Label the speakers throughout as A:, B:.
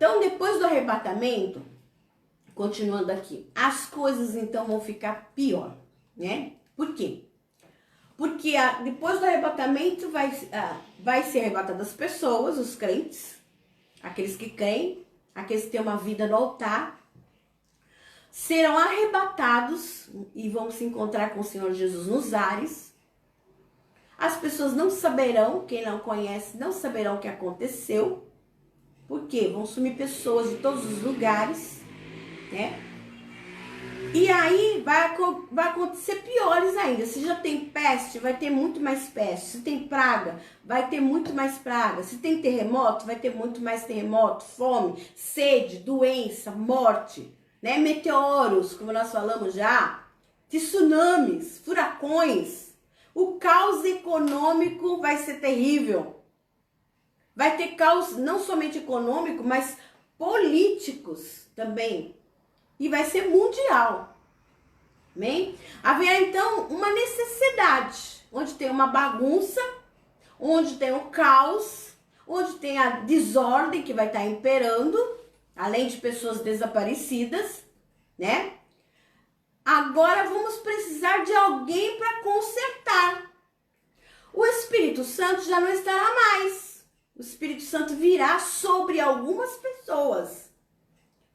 A: Então, depois do arrebatamento, continuando aqui, as coisas então vão ficar pior, né? Por quê? Porque depois do arrebatamento vai ser arrebatadas as pessoas, os crentes, aqueles que creem, aqueles que têm uma vida no altar, serão arrebatados e vão se encontrar com o Senhor Jesus nos ares. As pessoas não saberão, quem não conhece, não saberão o que aconteceu. Por quê? Vão sumir pessoas de todos os lugares, né? E aí vai acontecer piores ainda. Se já tem peste, vai ter muito mais peste. Se tem praga, vai ter muito mais praga. Se tem terremoto, vai ter muito mais terremoto. Fome, sede, doença, morte, né? Meteoros, como nós falamos já. Tsunamis, furacões. O caos econômico vai ser terrível. Vai ter caos não somente econômico, mas políticos também. E vai ser mundial. Amém? Haverá então uma necessidade, onde tem uma bagunça, onde tem o caos, onde tem a desordem que vai estar imperando, além de pessoas desaparecidas, né? Agora vamos precisar de alguém para consertar. O Espírito Santo já não estará mais. O Espírito Santo virá sobre algumas pessoas.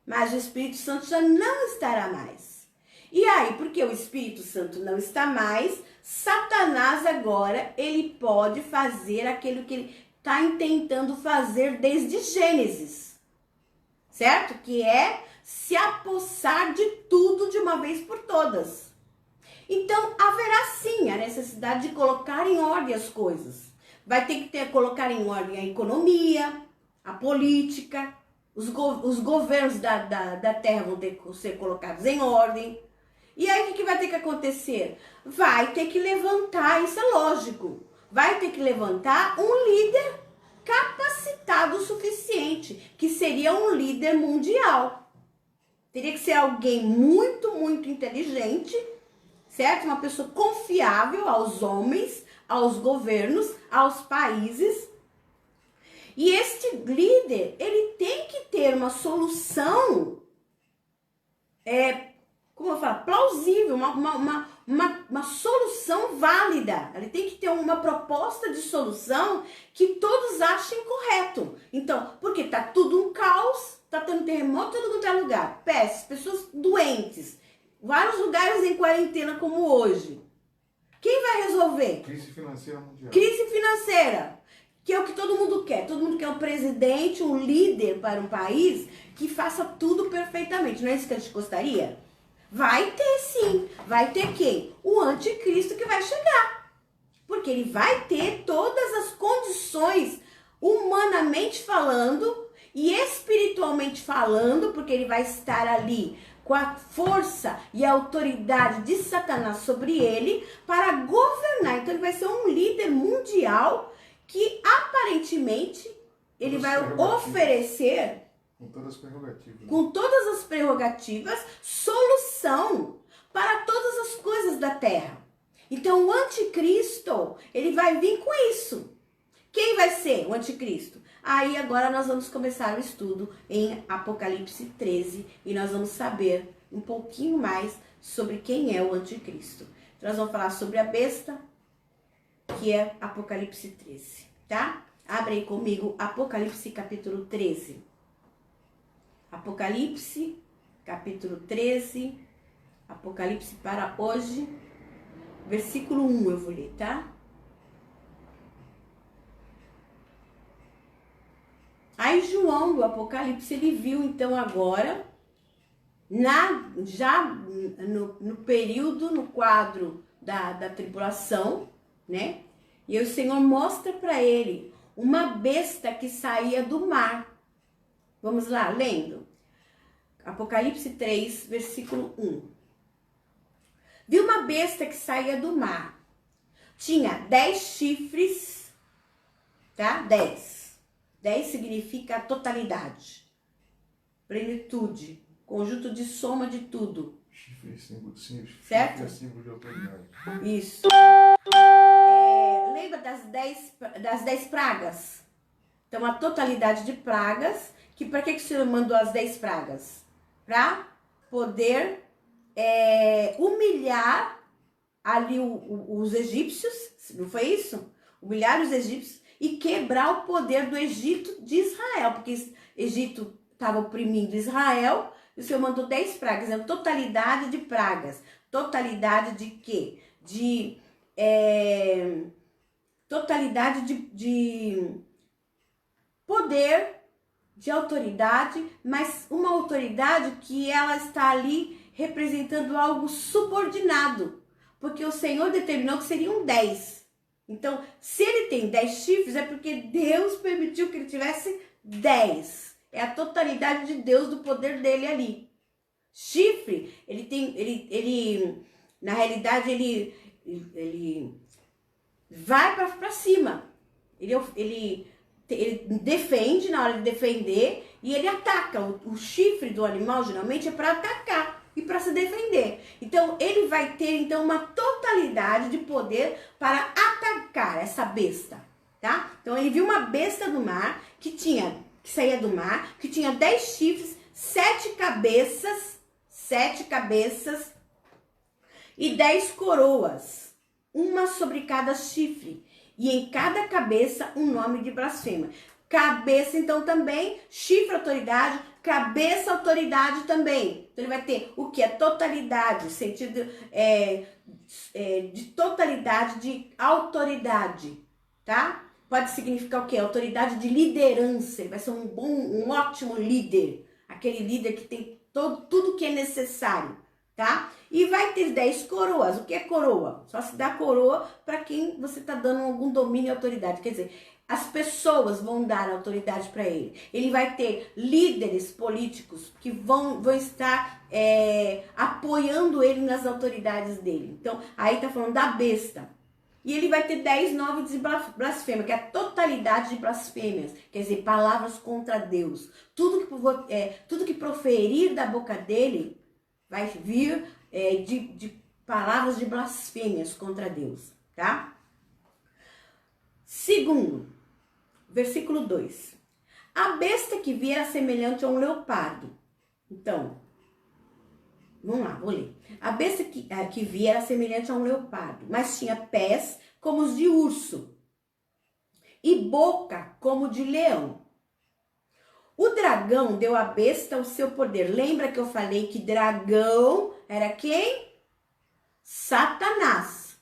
A: Mas o Espírito Santo já não estará mais. E aí, porque o Espírito Santo não está mais, Satanás agora, ele pode fazer aquilo que ele está tentando fazer desde Gênesis. Certo? Que é se apossar de tudo de uma vez por todas. Então, haverá sim a necessidade de colocar em ordem as coisas. Vai ter que colocar em ordem a economia, a política. Os governos da terra vão ter que ser colocados em ordem. E aí o que vai ter que acontecer? Vai ter que levantar, isso é lógico, vai ter que levantar um líder capacitado o suficiente, que seria um líder mundial. Teria que ser alguém muito, muito inteligente, certo? Uma pessoa confiável aos homens, aos governos, aos países. E este líder, ele tem que ter uma solução, como eu falo, plausível, uma solução válida. Ele tem que ter uma proposta de solução que todos achem correto. Então, porque tá tudo um caos, tá tendo terremoto em todo quanto é lugar, pestes, pessoas doentes, vários lugares em quarentena como hoje. Quem vai resolver?
B: Crise financeira mundial.
A: Crise financeira. Que é o que todo mundo quer. Todo mundo quer um presidente, um líder para um país que faça tudo perfeitamente. Não é isso que a gente gostaria? Vai ter sim. Vai ter quem? O anticristo que vai chegar. Porque ele vai ter todas as condições, humanamente falando e espiritualmente falando, porque ele vai estar ali com a força e a autoridade de Satanás sobre ele para governar. Então ele vai ser um líder mundial que aparentemente ele vai oferecer
B: com
A: todas as prerrogativas, solução para todas as coisas da terra. Então o anticristo, ele vai vir com isso. Quem vai ser o anticristo? Aí agora nós vamos começar o estudo em Apocalipse 13 e nós vamos saber um pouquinho mais sobre quem é o anticristo. Então, nós vamos falar sobre a besta, que é Apocalipse 13, tá? Abre aí comigo Apocalipse capítulo 13. Apocalipse capítulo 13, Apocalipse para hoje, versículo 1 eu vou ler, tá? Aí João do Apocalipse, ele viu então agora, já no período, no quadro da tribulação, né? E o Senhor mostra para ele uma besta que saía do mar. Vamos lá, lendo. Apocalipse 3, versículo 1. Viu uma besta que saía do mar. Tinha 10 chifres, tá? 10. 10 significa totalidade, plenitude, conjunto de soma de tudo.
B: Chifre, símbolo,
A: certo?
B: É símbolo de autoridade.
A: Isso. Lembra das 10 pragas? Então, a totalidade de pragas para que o Senhor mandou as 10 pragas? Para poder humilhar ali os egípcios, não foi isso? Humilhar os egípcios e quebrar o poder do Egito de Israel, porque o Egito estava oprimindo Israel, e o Senhor mandou 10 pragas, é totalidade de pragas. Totalidade de quê? Totalidade de poder, de autoridade, mas uma autoridade que ela está ali representando algo subordinado, porque o Senhor determinou que seriam 10. Então, se ele tem 10 chifres, é porque Deus permitiu que ele tivesse 10. É a totalidade de Deus, do poder dele ali. Chifre, na realidade, ele vai para cima. Ele defende na hora de defender e ele ataca. O chifre do animal geralmente é para atacar e para se defender. Então ele vai ter uma totalidade de poder para atacar essa besta, tá? Então ele viu uma besta do mar que saía do mar, que tinha 10 chifres, 7 cabeças e 10 coroas, uma sobre cada chifre, e em cada cabeça um nome de blasfêmia. Cabeça, então, também, chifre, autoridade, cabeça, autoridade também. Então, ele vai ter o que? A totalidade, sentido de totalidade, de autoridade, tá? Pode significar o quê? Autoridade de liderança. Ele vai ser um ótimo líder, aquele líder que tem tudo que é necessário, tá? E vai ter 10 coroas. O que é coroa? Só se dá coroa para quem você está dando algum domínio e autoridade. Quer dizer, as pessoas vão dar autoridade para ele. Ele vai ter líderes políticos que vão estar apoiando ele nas autoridades dele. Então, aí tá falando da besta. E ele vai ter 10 nomes de blasfêmia, que é a totalidade de blasfêmias. Quer dizer, palavras contra Deus. Tudo que proferir da boca dele vai vir de palavras de blasfêmias contra Deus, tá? Segundo, versículo 2. A besta que via era semelhante a um leopardo. Então, vamos lá, vou ler. A besta que via era semelhante a um leopardo, mas tinha pés como os de urso e boca como de leão. O dragão deu à besta o seu poder. Lembra que eu falei que dragão era quem? Satanás,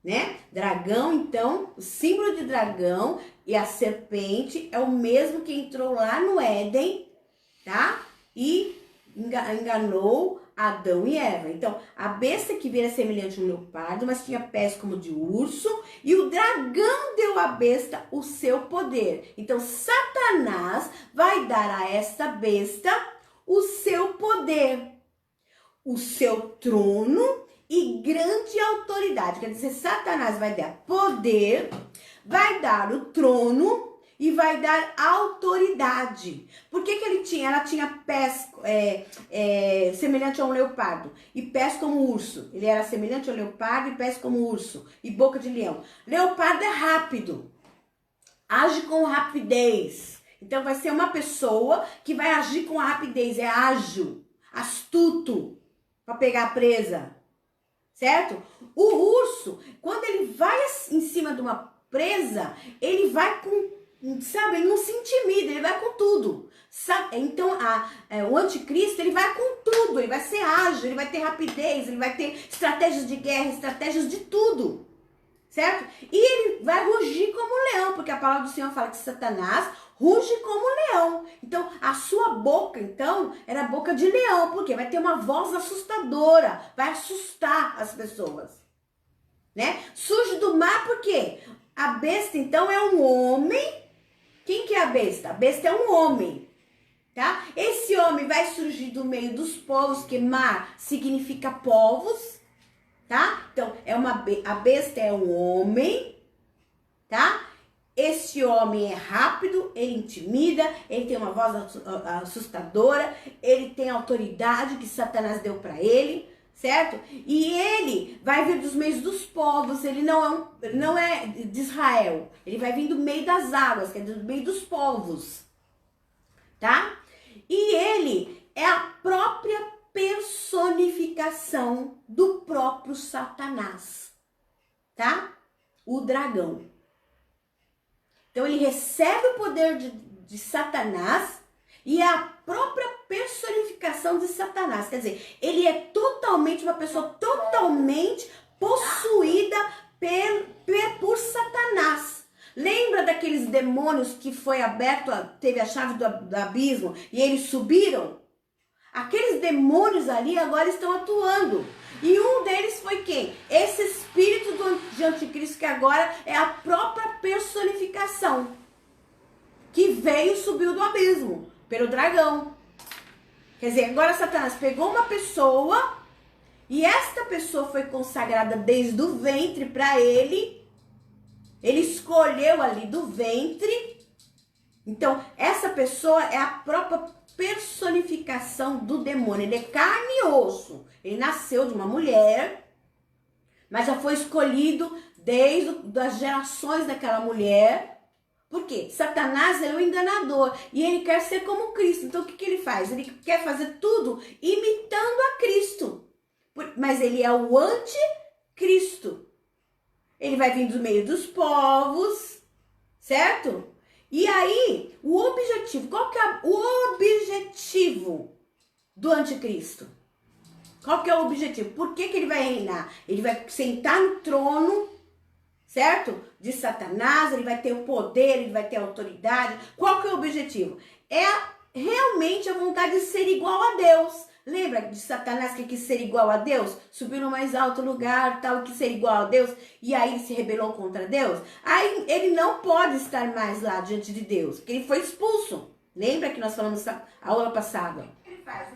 A: né? Dragão, então, o símbolo de dragão e a serpente é o mesmo que entrou lá no Éden, tá? E enganou Adão e Eva. Então, a besta que vira semelhante a um leopardo, mas tinha pés como de urso, e o dragão deu à besta o seu poder. Então, Satanás vai dar a esta besta o seu poder, o seu trono e grande autoridade. Quer dizer, Satanás vai dar poder, vai dar o trono e vai dar autoridade. Por que ela tinha pés semelhante a um leopardo e pés como urso? Ele era semelhante ao leopardo e pés como urso e boca de leão. Leopardo é rápido, age com rapidez. Então vai ser uma pessoa que vai agir com rapidez, é ágil, astuto para pegar a presa, certo? O urso, quando ele vai em cima de uma presa, ele vai com, sabe, ele não se intimida, ele vai com tudo. Então, o anticristo, ele vai com tudo, ele vai ser ágil, ele vai ter rapidez, ele vai ter estratégias de guerra, estratégias de tudo, certo? E ele vai rugir como um leão, porque a palavra do Senhor fala que Satanás ruge como um leão. Então, a sua boca, então, era a boca de leão, porque vai ter uma voz assustadora, vai assustar as pessoas, né? Surge do mar, por quê? A besta, então, é um homem. Quem que é a besta? A besta é um homem, tá? Esse homem vai surgir do meio dos povos, que mar significa povos, tá? Então, a besta é um homem, tá? Esse homem é rápido, ele intimida, ele tem uma voz assustadora, ele tem autoridade que Satanás deu para ele, certo? E ele vai vir dos meios dos povos, ele não é de Israel, ele vai vir do meio das águas, que é do meio dos povos, tá? E ele é a própria personificação do próprio Satanás, tá? O dragão. Então ele recebe o poder de Satanás e é a própria personificação de Satanás. Quer dizer, ele é totalmente uma pessoa totalmente possuída por Satanás. Lembra daqueles demônios que foi aberto, teve a chave do abismo e eles subiram? Aqueles demônios ali agora estão atuando. E um deles foi quem? Esse espírito de anticristo, que agora é a própria personificação, que veio e subiu do abismo pelo dragão. Quer dizer, agora Satanás pegou uma pessoa e esta pessoa foi consagrada desde o ventre para ele. Ele escolheu ali do ventre. Então, essa pessoa é a própria personificação do demônio. Ele é carne e osso. Ele nasceu de uma mulher, mas já foi escolhido desde as gerações daquela mulher. Por quê? Satanás é o enganador e ele quer ser como Cristo. Então, o que ele faz? Ele quer fazer tudo imitando a Cristo. Mas ele é o anticristo. Ele vai vir do meio dos povos, certo? E aí, o objetivo, qual que é o objetivo do anticristo? Qual que é o objetivo? Por que ele vai reinar? Ele vai sentar no trono, certo? De Satanás, ele vai ter o poder, ele vai ter a autoridade. Qual que é o objetivo? É realmente a vontade de ser igual a Deus. Lembra de Satanás que quis ser igual a Deus? Subiu no mais alto lugar, tal, quis ser igual a Deus, e aí se rebelou contra Deus? Aí ele não pode estar mais lá diante de Deus, porque ele foi expulso. Lembra que nós falamos a aula passada?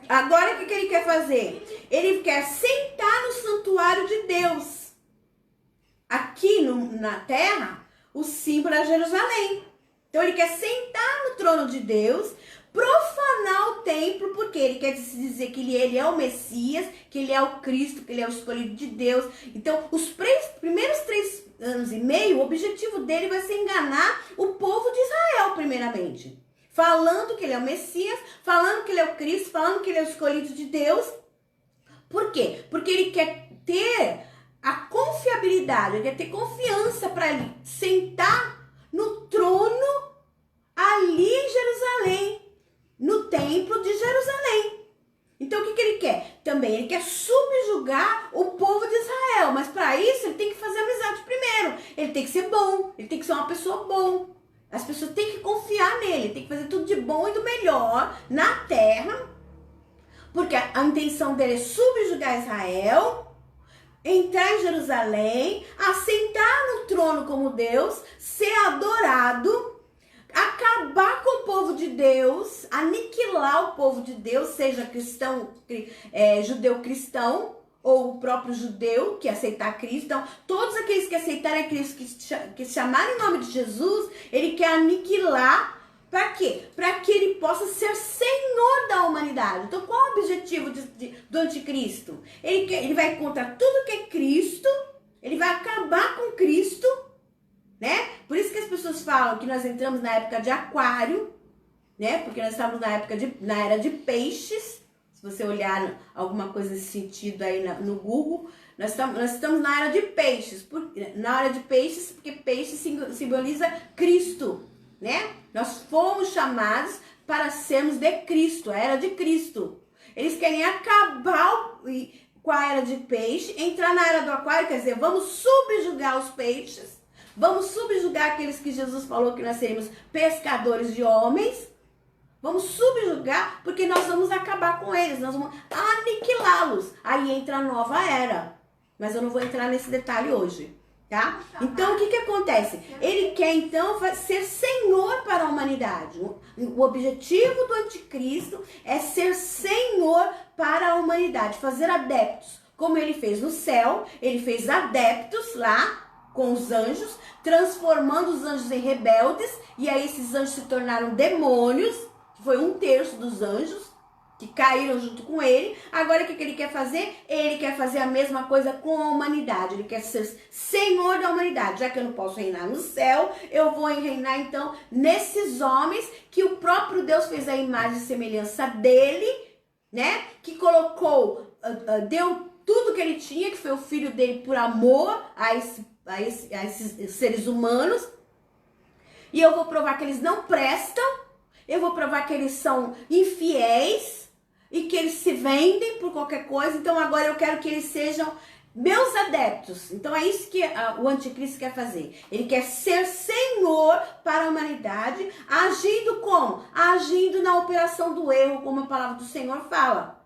A: Agora o que ele quer fazer? Ele quer sentar no santuário de Deus. Aqui na terra, o símbolo é Jerusalém. Então ele quer sentar no trono de Deus, profanar o templo, porque ele quer dizer que ele é o Messias, que ele é o Cristo, que ele é o escolhido de Deus. Então, os primeiros 3 anos e meio, o objetivo dele vai ser enganar o povo de Israel, primeiramente. Falando que ele é o Messias, falando que ele é o Cristo, falando que ele é o escolhido de Deus. Por quê? Porque ele quer ter a confiabilidade, ele quer ter confiança para ele sentar no trono ali em Jerusalém, no templo de Jerusalém. Então o que ele quer? Também ele quer subjugar o povo de Israel, mas para isso ele tem que fazer amizade primeiro. Ele tem que ser bom, ele tem que ser uma pessoa boa. As pessoas têm que confiar nele, tem que fazer tudo de bom e do melhor na terra, porque a intenção dele é subjugar Israel, entrar em Jerusalém, assentar no trono como Deus, ser adorado, acabar com o povo de Deus, aniquilar o povo de Deus, seja cristão, judeu cristão, ou o próprio judeu que aceitar Cristo. Então, todos aqueles que aceitarem Cristo, que chamarem o nome de Jesus, ele quer aniquilar. Para quê? Para que ele possa ser Senhor da humanidade. Então, qual é o objetivo do anticristo? Ele vai contra tudo que é Cristo, ele vai acabar com Cristo, né? Por isso que as pessoas falam que nós entramos na época de Aquário, né? Porque nós estamos na era de peixes. Se você olhar alguma coisa nesse sentido aí no Google, nós estamos na era de peixes. Na era de peixes, porque peixe simboliza Cristo, né? Nós fomos chamados para sermos de Cristo, a era de Cristo. Eles querem acabar com a era de peixe, entrar na era do aquário, quer dizer, vamos subjugar os peixes, vamos subjugar aqueles que Jesus falou que nós seríamos pescadores de homens. Vamos subjugar, porque nós vamos acabar com eles, nós vamos aniquilá-los. Aí entra a nova era. Mas eu não vou entrar nesse detalhe hoje, tá? Então, o que acontece? Ele quer, então, ser senhor para a humanidade. O objetivo do anticristo é ser senhor para a humanidade, fazer adeptos. Como ele fez no céu, ele fez adeptos lá com os anjos, transformando os anjos em rebeldes, e aí esses anjos se tornaram demônios. Foi 1/3 dos anjos, que caíram junto com ele. Agora o que ele quer fazer? Ele quer fazer a mesma coisa com a humanidade. Ele quer ser senhor da humanidade. Já que eu não posso reinar no céu, eu vou reinar então nesses homens que o próprio Deus fez a imagem e semelhança dele, né? Que colocou, deu tudo que ele tinha, que foi o filho dele por amor a esses seres humanos. E eu vou provar que eles não prestam. Eu vou provar que eles são infiéis e que eles se vendem por qualquer coisa. Então agora eu quero que eles sejam meus adeptos. Então é isso que o anticristo quer fazer. Ele quer ser senhor para a humanidade, agindo como? Agindo na operação do erro, como a palavra do Senhor fala.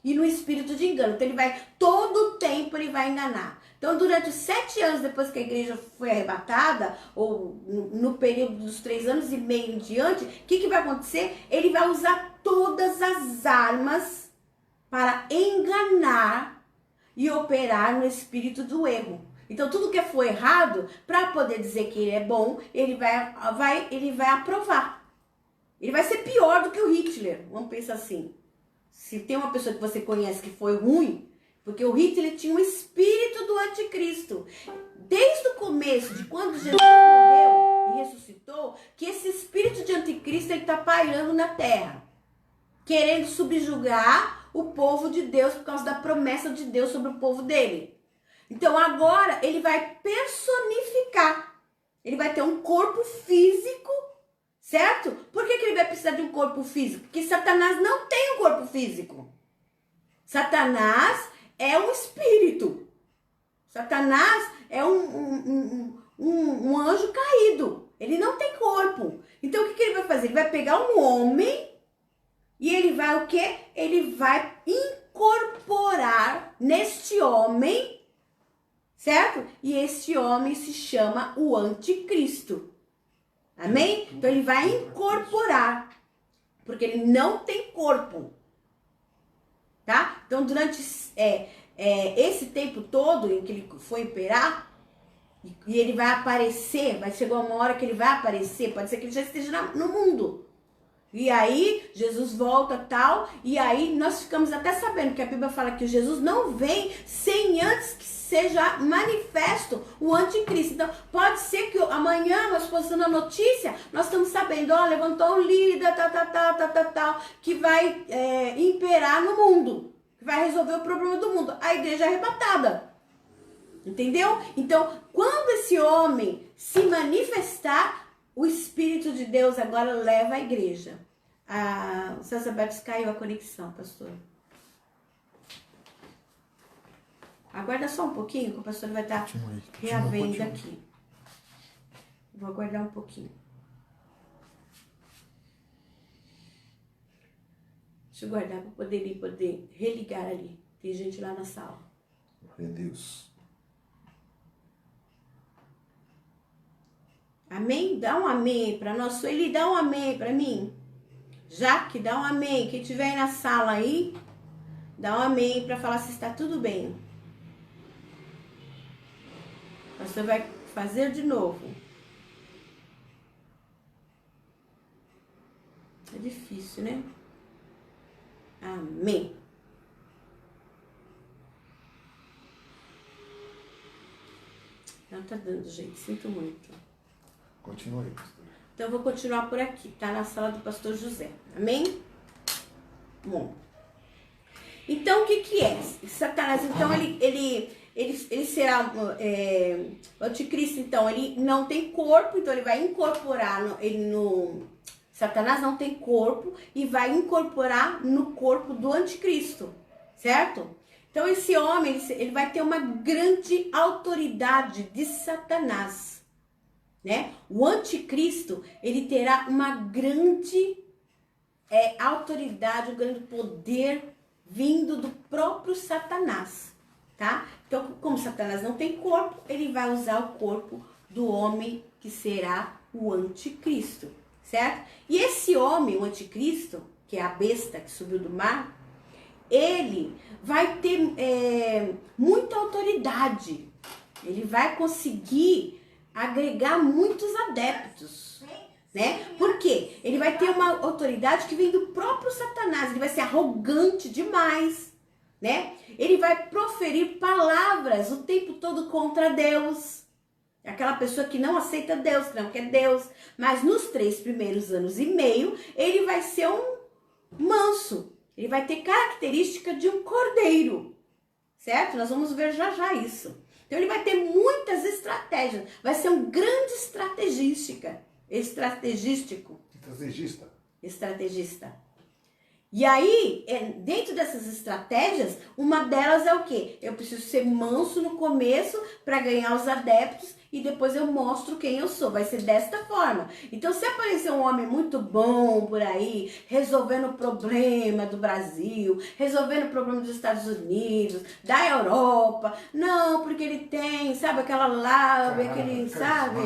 A: E no espírito de engano. Então ele vai, todo o tempo ele vai enganar. Então durante 7 anos depois que a igreja foi arrebatada, ou no período dos 3 anos e meio em diante, o que vai acontecer? Ele vai usar todas as armas para enganar e operar no espírito do erro. Então tudo que for errado, para poder dizer que ele é bom, ele vai aprovar. Ele vai ser pior do que o Hitler, vamos pensar assim. Se tem uma pessoa que você conhece que foi ruim, porque o Hitler tinha um espírito do anticristo. Desde o começo, de quando Jesus morreu e ressuscitou, que esse espírito de anticristo está pairando na terra, querendo subjugar o povo de Deus por causa da promessa de Deus sobre o povo dele. Então agora ele vai personificar. Ele vai ter um corpo físico, certo? Por que ele vai precisar de um corpo físico? Porque Satanás não tem um corpo físico. Satanás é um espírito. Satanás é um anjo caído. Ele não tem corpo. Então o que ele vai fazer? Ele vai pegar um homem e ele vai o quê? Ele vai incorporar neste homem, certo? E este homem se chama o anticristo. Amém? Então ele vai incorporar, porque ele não tem corpo. Tá? Então durante esse tempo todo em que ele foi imperar, e ele vai aparecer, vai chegar uma hora que ele vai aparecer, pode ser que ele já esteja no mundo. E aí Jesus volta tal, e aí nós ficamos até sabendo que a Bíblia fala que Jesus não vem sem antes que seja manifesto o anticristo. Então pode ser que amanhã nós postando a notícia, nós estamos sabendo, ó, levantou um líder, tal, que vai imperar no mundo, que vai resolver o problema do mundo. A igreja é arrebatada. Entendeu? Então, quando esse homem se manifestar, o Espírito de Deus agora leva a igreja. O César Bertos caiu a conexão, pastor. Aguarda só um pouquinho, que o pastor vai estar reavendo aqui. Vou aguardar um pouquinho. Deixa eu guardar para poder religar ali. Tem gente lá na sala.
B: Glória a Deus.
A: Amém? Dá um amém para nós. Sueli, dá um amém para mim. Jaque, dá um amém. Quem estiver aí na sala aí, dá um amém para falar se está tudo bem. Você vai fazer de novo. É difícil, né? Amém. Não tá dando, gente. Sinto muito.
B: Continua aí, pastor.
A: Então eu vou continuar por aqui, tá? Na sala do pastor José. Amém? Bom. Então o que é? Satanás, então ele será o anticristo, então ele não tem corpo, então ele vai incorporar Satanás não tem corpo e vai incorporar no corpo do anticristo, certo? Então esse homem, ele vai ter uma grande autoridade de Satanás, né? O anticristo, ele terá uma grande autoridade, um grande poder vindo do próprio Satanás, tá? Então, como Satanás não tem corpo, ele vai usar o corpo do homem que será o anticristo, certo? E esse homem, o anticristo, que é a besta que subiu do mar, ele vai ter muita autoridade, ele vai conseguir agregar muitos adeptos, né? Por quê? Ele vai ter uma autoridade que vem do próprio Satanás. Ele vai ser arrogante demais, né? Ele vai proferir palavras o tempo todo contra Deus. Aquela pessoa que não aceita Deus, que não quer Deus. Mas nos 3 primeiros anos e meio, ele vai ser um manso. Ele vai ter característica de um cordeiro, certo? Nós vamos ver já já isso. Então ele vai ter muitas estratégias. Vai ser um grande estrategista. E aí, dentro dessas estratégias, uma delas é o quê? Eu preciso ser manso no começo para ganhar os adeptos e depois eu mostro quem eu sou. Vai ser desta forma. Então, se aparecer um homem muito bom por aí, resolvendo o problema do Brasil, resolvendo o problema dos Estados Unidos, da Europa, não, porque ele tem, sabe, aquela lábia, aquele, sabe?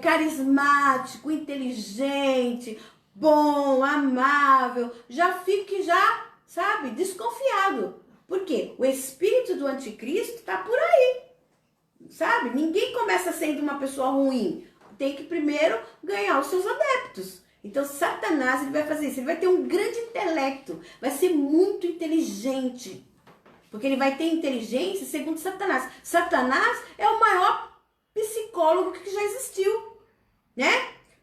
A: Carismático, inteligente, bom, amável, já fique sabe, desconfiado. Por quê? O espírito do anticristo está por aí, sabe? Ninguém começa sendo uma pessoa ruim. Tem que primeiro ganhar os seus adeptos. Então, Satanás, ele vai fazer isso. Ele vai ter um grande intelecto. Vai ser muito inteligente. Porque ele vai ter inteligência segundo Satanás. Satanás é o maior psicólogo que já existiu, né?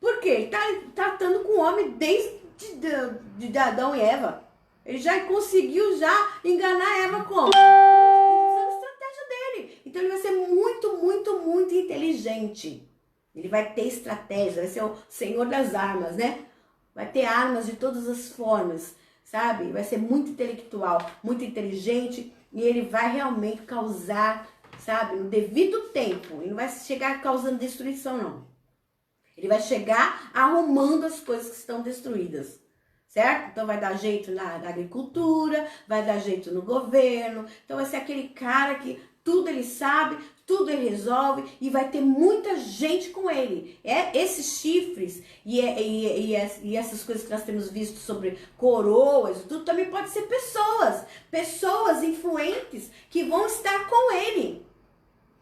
A: Por quê? Ele está tratando com o homem desde de Adão e Eva. Ele já conseguiu enganar Eva como? Usando a estratégia dele. Então ele vai ser muito, muito, muito inteligente. Ele vai ter estratégia, vai ser o senhor das armas, né? Vai ter armas de todas as formas, sabe? Vai ser muito intelectual, muito inteligente e ele vai realmente causar, sabe, no devido tempo. Ele não vai chegar causando destruição, não. Ele vai chegar arrumando as coisas que estão destruídas, certo? Então vai dar jeito na agricultura, vai dar jeito no governo. Então vai ser aquele cara que tudo ele sabe, tudo ele resolve e vai ter muita gente com ele. Esses chifres e essas coisas que nós temos visto sobre coroas, tudo também pode ser pessoas influentes que vão estar com ele,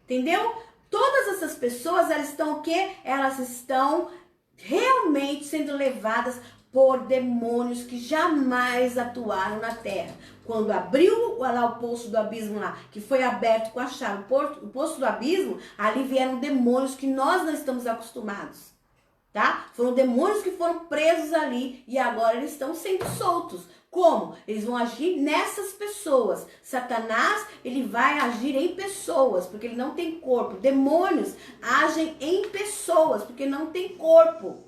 A: entendeu? Todas essas pessoas, elas estão o quê? Elas estão realmente sendo levadas por demônios que jamais atuaram na terra. Quando abriu lá o poço do abismo lá, que foi aberto com a chave, o poço do abismo, ali vieram demônios que nós não estamos acostumados, tá? Foram demônios que foram presos ali e agora eles estão sendo soltos. Como? Eles vão agir nessas pessoas. Satanás, ele vai agir em pessoas, porque ele não tem corpo. Demônios agem em pessoas, porque não tem corpo.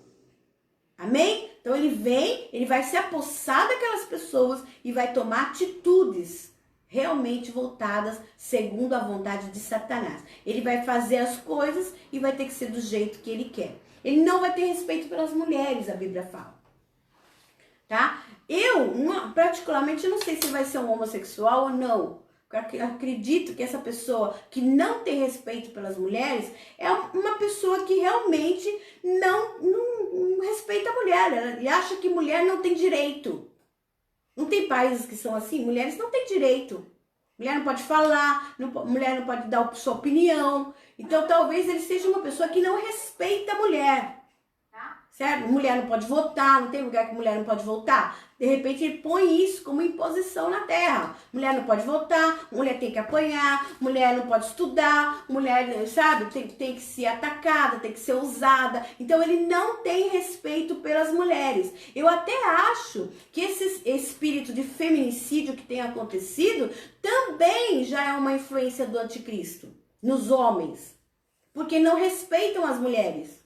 A: Amém? Então ele vem, ele vai se apossar daquelas pessoas e vai tomar atitudes realmente voltadas segundo a vontade de Satanás. Ele vai fazer as coisas e vai ter que ser do jeito que ele quer. Ele não vai ter respeito pelas mulheres, a Bíblia fala. Tá? Eu, particularmente, não sei se vai ser um homossexual ou não. Eu acredito que essa pessoa que não tem respeito pelas mulheres é uma pessoa que realmente não respeita a mulher. Ele acha que mulher não tem direito. Não tem países que são assim? Mulheres não têm direito. Mulher não pode falar, mulher não pode dar sua opinião. Então, talvez ele seja uma pessoa que não respeita a mulher. Certo? Mulher não pode votar, não tem lugar que mulher não pode votar. De repente ele põe isso como imposição na terra. Mulher não pode votar, mulher tem que apanhar, mulher não pode estudar, mulher, sabe, tem que ser atacada, tem que ser usada. Então ele não tem respeito pelas mulheres. Eu até acho que esse espírito de feminicídio que tem acontecido também já é uma influência do anticristo nos homens. Porque não respeitam as mulheres.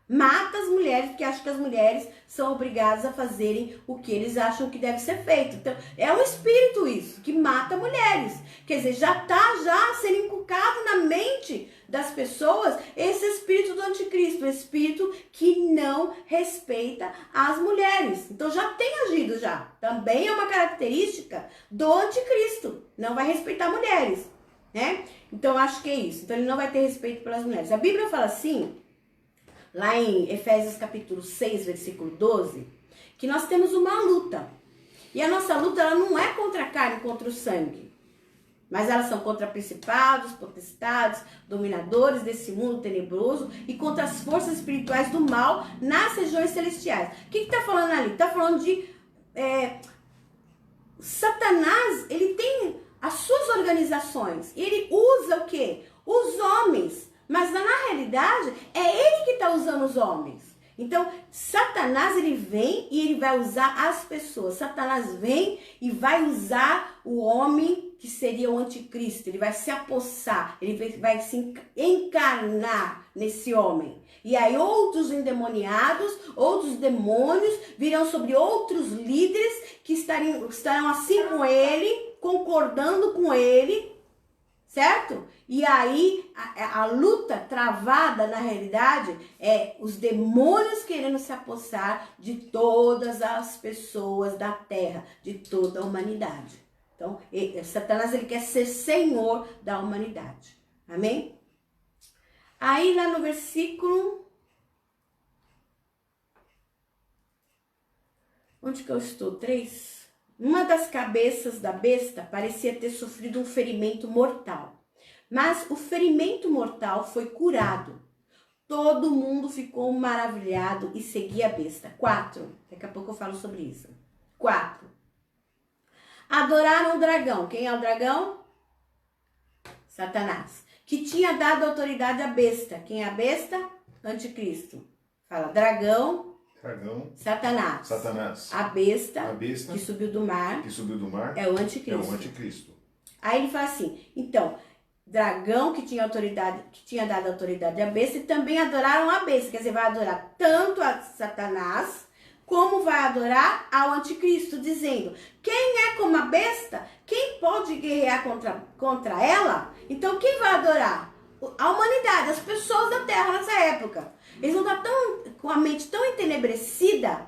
A: Mata as mulheres, porque acham que as mulheres são obrigadas a fazerem o que eles acham que deve ser feito. Então, é um espírito isso, que mata mulheres. Quer dizer, já está sendo inculcado na mente das pessoas esse espírito do anticristo, o espírito que não respeita as mulheres. Então, já tem agido já. Também é uma característica do anticristo. Não vai respeitar mulheres, né? Então, acho que é isso. Então, ele não vai ter respeito pelas mulheres. A Bíblia fala assim, lá em Efésios capítulo 6, versículo 12, que nós temos uma luta. E a nossa luta, ela não é contra a carne, contra o sangue. Mas elas são contra principados, potestades, dominadores desse mundo tenebroso e contra as forças espirituais do mal nas regiões celestiais. O que está falando ali? Está falando de Satanás, ele tem as suas organizações. Ele usa o quê? Os homens. Mas na realidade, é ele que está usando os homens. Então, Satanás, ele vem e ele vai usar as pessoas. Satanás vem e vai usar o homem que seria o anticristo. Ele vai se apossar, ele vai se encarnar nesse homem. E aí outros endemoniados, outros demônios virão sobre outros líderes que estarão assim com ele, concordando com ele, certo? E aí a luta travada na realidade é os demônios querendo se apossar de todas as pessoas da terra, de toda a humanidade. Então, Satanás, ele quer ser senhor da humanidade. Amém? Aí lá no versículo... Onde que eu estou? 3. Uma das cabeças da besta parecia ter sofrido um ferimento mortal. Mas o ferimento mortal foi curado. Todo mundo ficou maravilhado e seguia a besta. 4. Daqui a pouco eu falo sobre isso. 4. Adoraram o dragão. Quem é o dragão? Satanás. Que tinha dado autoridade à besta. Quem é a besta? Anticristo. Fala dragão.
B: Dragão.
A: Satanás.
B: Satanás.
A: A besta
B: que
A: subiu do mar.
B: Que subiu do mar.
A: É o anticristo.
B: É o anticristo.
A: Aí ele fala assim, então, dragão que tinha dado autoridade à besta e também adoraram a besta. Quer dizer, vai adorar tanto a Satanás como vai adorar ao anticristo, dizendo, quem é como a besta? Quem pode guerrear contra ela? Então, quem vai adorar? A humanidade, as pessoas da terra nessa época. Eles vão estar com a mente tão entenebrecida,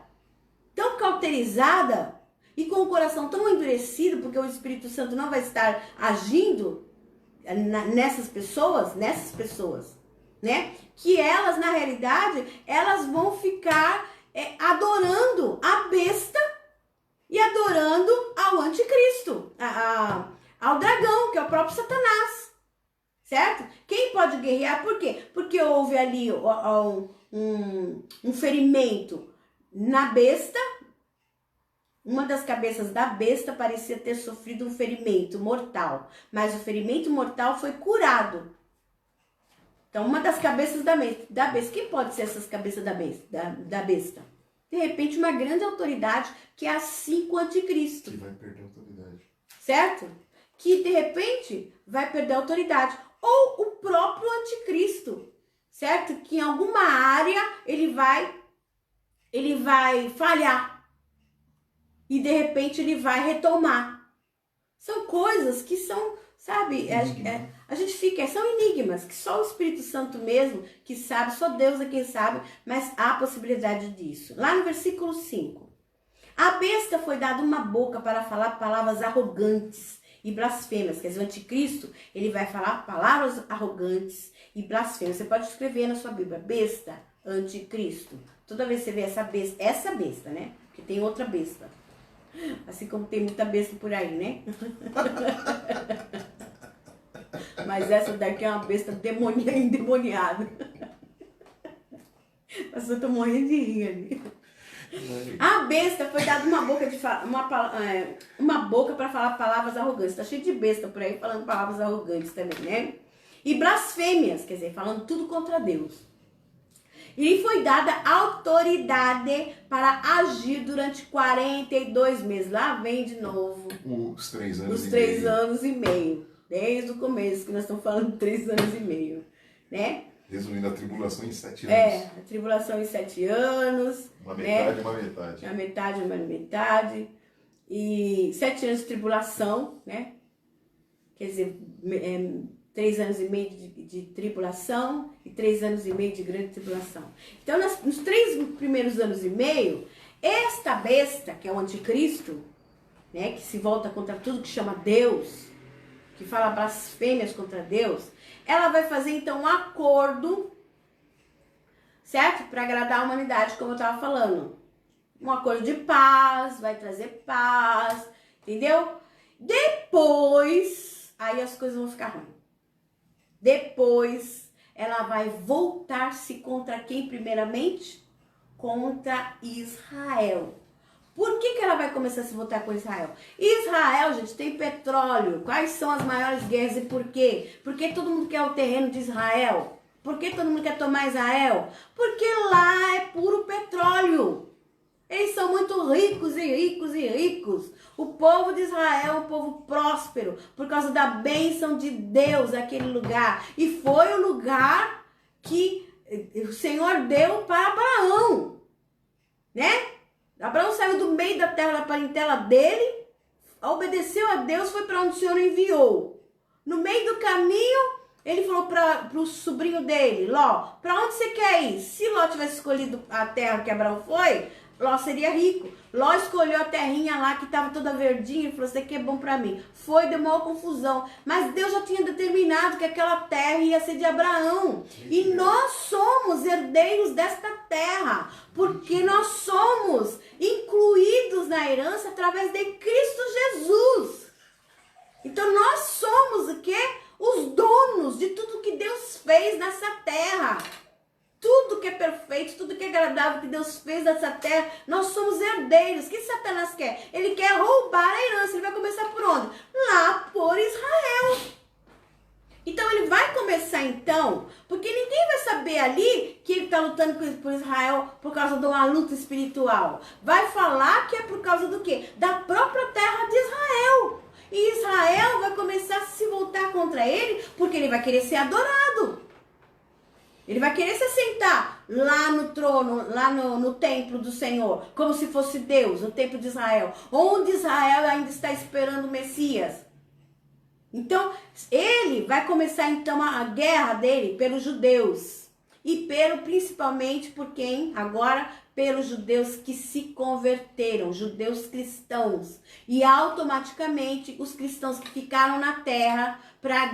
A: tão cauterizada e com o coração tão endurecido, porque o Espírito Santo não vai estar agindo nessas pessoas, né? Que elas, na realidade, elas vão ficar adorando a besta e adorando ao anticristo, ao dragão, que é o próprio Satanás, certo? Quem pode guerrear? Por quê? Porque houve ali um ferimento na besta. Uma das cabeças da besta parecia ter sofrido um ferimento mortal, mas o ferimento mortal foi curado. Então, uma das cabeças da besta, quem pode ser essas cabeças da besta? De repente, uma grande autoridade que é assim com o anticristo.
B: Que vai perder a autoridade.
A: Certo? Que, de repente, vai perder a autoridade. Ou o próprio anticristo, certo? Que em alguma área ele vai falhar. E, de repente, ele vai retomar. São coisas que são, sabe, a gente fica, são enigmas, que só o Espírito Santo mesmo que sabe, só Deus é quem sabe, mas há possibilidade disso. Lá no versículo 5. A besta foi dada uma boca para falar palavras arrogantes e blasfemas. Quer dizer, o anticristo, ele vai falar palavras arrogantes e blasfemas. Você pode escrever na sua Bíblia, besta, anticristo. Toda vez que você vê essa besta, né? Porque tem outra besta. Assim como tem muita besta por aí, né? Mas essa daqui é uma besta endemoniada. Mas eu tô morrendo de rir ali. A besta foi dada uma boca para falar palavras arrogantes. Tá cheio de besta por aí falando palavras arrogantes também, né? E blasfêmias, quer dizer, falando tudo contra Deus. E lhe foi dada autoridade para agir durante 42 meses. Lá vem de novo.
B: Os 3 anos
A: Os 3 anos e meio. Desde o começo, que nós estamos falando de 3 anos e meio. Né?
B: Resumindo, a tribulação em 7 anos.
A: A tribulação em 7 anos.
B: Uma metade,
A: né?
B: uma metade.
A: Uma metade, uma metade. E 7 anos de tribulação, né? Quer dizer, 3 anos e meio de tribulação e 3 anos e meio de grande tribulação. Então, nos 3 primeiros anos e meio, esta besta, que é o anticristo, né, que se volta contra tudo que chama Deus, que fala blasfêmias contra Deus, ela vai fazer, então, um acordo, certo? Para agradar a humanidade, como eu estava falando. Um acordo de paz, vai trazer paz, entendeu? Depois aí as coisas vão ficar ruins. Depois, ela vai voltar-se contra quem primeiramente? Contra Israel. Por que ela vai começar a se voltar com Israel? Israel, gente, tem petróleo. Quais são as maiores guerras e por quê? Por que todo mundo quer o terreno de Israel? Por que todo mundo quer tomar Israel? Porque lá é puro petróleo. Eles são muito ricos e ricos e ricos. O povo de Israel é um povo próspero por causa da bênção de Deus naquele lugar. E foi o lugar que o Senhor deu para Abraão, né? Abraão saiu do meio da terra da parentela dele, obedeceu a Deus, foi para onde o Senhor enviou. No meio do caminho, ele falou para o sobrinho dele, Ló, para onde você quer ir? Se Ló tivesse escolhido a terra que Abraão foi, Ló seria rico. Ló escolheu a terrinha lá que estava toda verdinha e falou, isso aqui é bom para mim. Foi, deu maior confusão. Mas Deus já tinha determinado que aquela terra ia ser de Abraão. E nós somos herdeiros desta terra, porque nós somos incluídos na herança através de Cristo Jesus. Então nós somos o quê? Os donos de tudo que Deus fez nessa terra. Tudo que é perfeito, tudo que é agradável que Deus fez nessa terra, nós somos herdeiros. O que Satanás quer? Ele quer roubar a herança. Ele vai começar por onde? Lá por Israel. Então ele vai começar então, porque ninguém vai saber ali que ele está lutando por Israel por causa de uma luta espiritual. Vai falar que é por causa do quê? Da própria terra de Israel. E Israel vai começar a se voltar contra ele, porque ele vai querer ser adorado. Ele vai querer se assentar lá no trono, lá no templo do Senhor, como se fosse Deus, no templo de Israel, onde Israel ainda está esperando o Messias. Então, ele vai começar então a guerra dele pelos judeus. E principalmente por quem? Agora, pelos judeus que se converteram, judeus cristãos. E automaticamente os cristãos que ficaram na terra para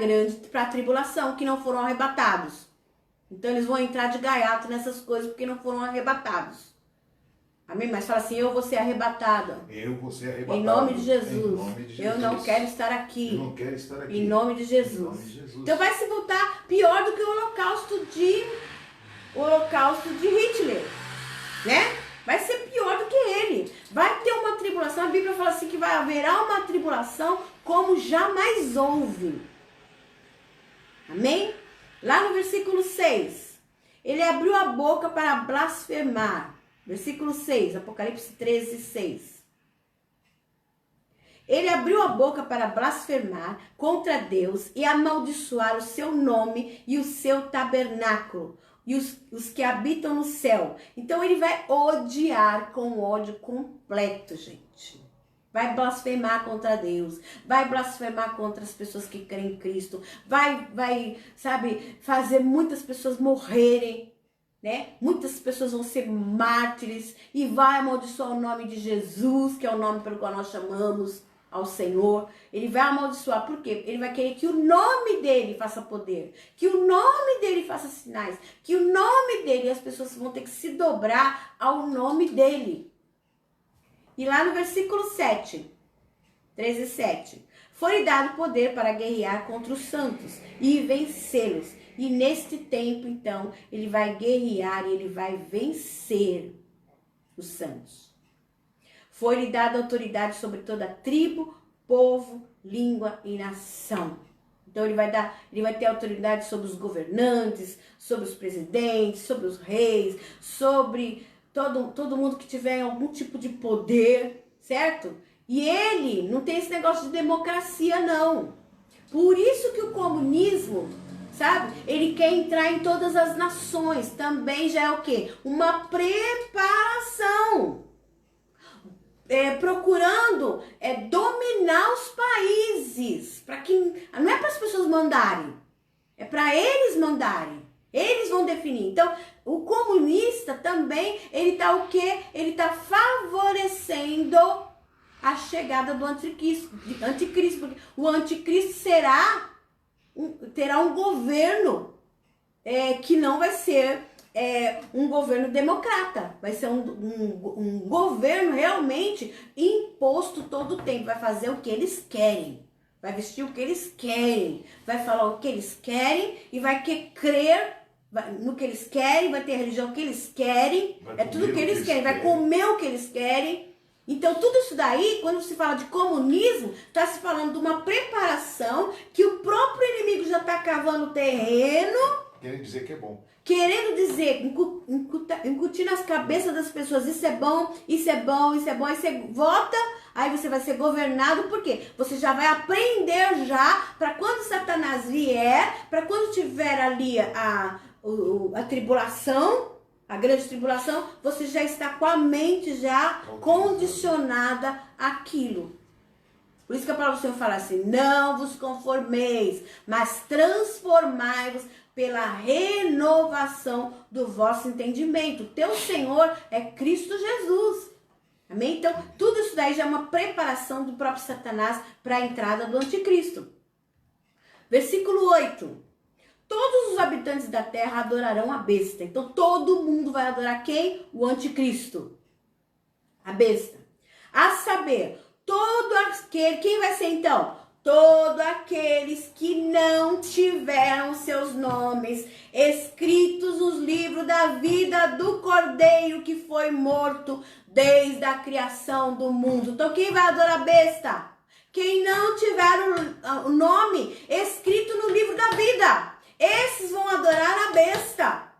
A: a tribulação, que não foram arrebatados. Então eles vão entrar de gaiato nessas coisas porque não foram arrebatados. Amém? Mas fala assim, eu vou ser arrebatada.
B: Eu vou ser arrebatado.
A: Em nome de Jesus.
B: Em nome de Jesus.
A: Eu não quero estar aqui.
B: Eu não quero estar aqui.
A: Em nome de Jesus.
B: Em nome de Jesus.
A: Então vai se voltar pior do que o holocausto de Hitler, né? Vai ser pior do que ele. Vai ter uma tribulação. A Bíblia fala assim que haverá uma tribulação como jamais houve. Amém? Lá no versículo 6, ele abriu a boca para blasfemar. Versículo 6, Apocalipse 13, 6. Ele abriu a boca para blasfemar contra Deus e amaldiçoar o seu nome e o seu tabernáculo e os que habitam no céu. Então ele vai odiar com ódio completo, gente. Vai blasfemar contra Deus, vai blasfemar contra as pessoas que creem em Cristo, vai, sabe, fazer muitas pessoas morrerem, né? Muitas pessoas vão ser mártires e vai amaldiçoar o nome de Jesus, que é o nome pelo qual nós chamamos ao Senhor. Ele vai amaldiçoar, por quê? Ele vai querer que o nome dele faça poder, que o nome dele faça sinais, que o nome dele, as pessoas vão ter que se dobrar ao nome dele. E lá no versículo 7, 13, 7, foi dado poder para guerrear contra os santos e vencê-los. E neste tempo, então, ele vai guerrear e ele vai vencer os santos. Foi-lhe dada autoridade sobre toda tribo, povo, língua e nação. Então ele vai ter autoridade sobre os governantes, sobre os presidentes, sobre os reis, sobre todo mundo que tiver algum tipo de poder, certo? E ele não tem esse negócio de democracia, não. Por isso que o comunismo, sabe? Ele quer entrar em todas as nações. Também já é o quê? Uma preparação. Procurando dominar os países. Não é para as pessoas mandarem. É para eles mandarem. Eles vão definir. Então, o comunista também, ele tá o quê? Ele tá favorecendo a chegada do anticristo. Porque o anticristo terá um governo que não vai ser um governo democrata. Vai ser um governo realmente imposto todo o tempo. Vai fazer o que eles querem. vai vestir o que eles querem, vai falar o que eles querem e vai crer no que eles querem, vai ter a religião que eles querem, é tudo o que eles querem, vai comer o que eles querem. Então, tudo isso daí, quando se fala de comunismo, está se falando de uma preparação que o próprio inimigo já está cavando terreno.
B: Querendo dizer que é bom.
A: Querendo dizer, incutir nas cabeças das pessoas, isso é bom, isso é bom, isso é bom. Aí você vota, aí você vai ser governado, por quê? Você já vai aprender já, para quando Satanás vier, para quando tiver ali a tribulação, a grande tribulação, você já está com a mente já condicionada àquilo. Por isso que a palavra do Senhor fala assim, não vos conformeis, mas transformai-vos pela renovação do vosso entendimento. O teu Senhor é Cristo Jesus. Amém? Então, tudo isso daí já é uma preparação do próprio Satanás para a entrada do anticristo. Versículo 8. Todos os habitantes da terra adorarão a besta. Então, todo mundo vai adorar quem? O anticristo. A besta. A saber, todo aquele... Quem vai ser então? Todos aqueles que não tiveram seus nomes escritos nos livros da vida do Cordeiro que foi morto desde a criação do mundo. Então, quem vai adorar a besta? Quem não tiver o nome escrito no livro da vida. Esses vão adorar a besta.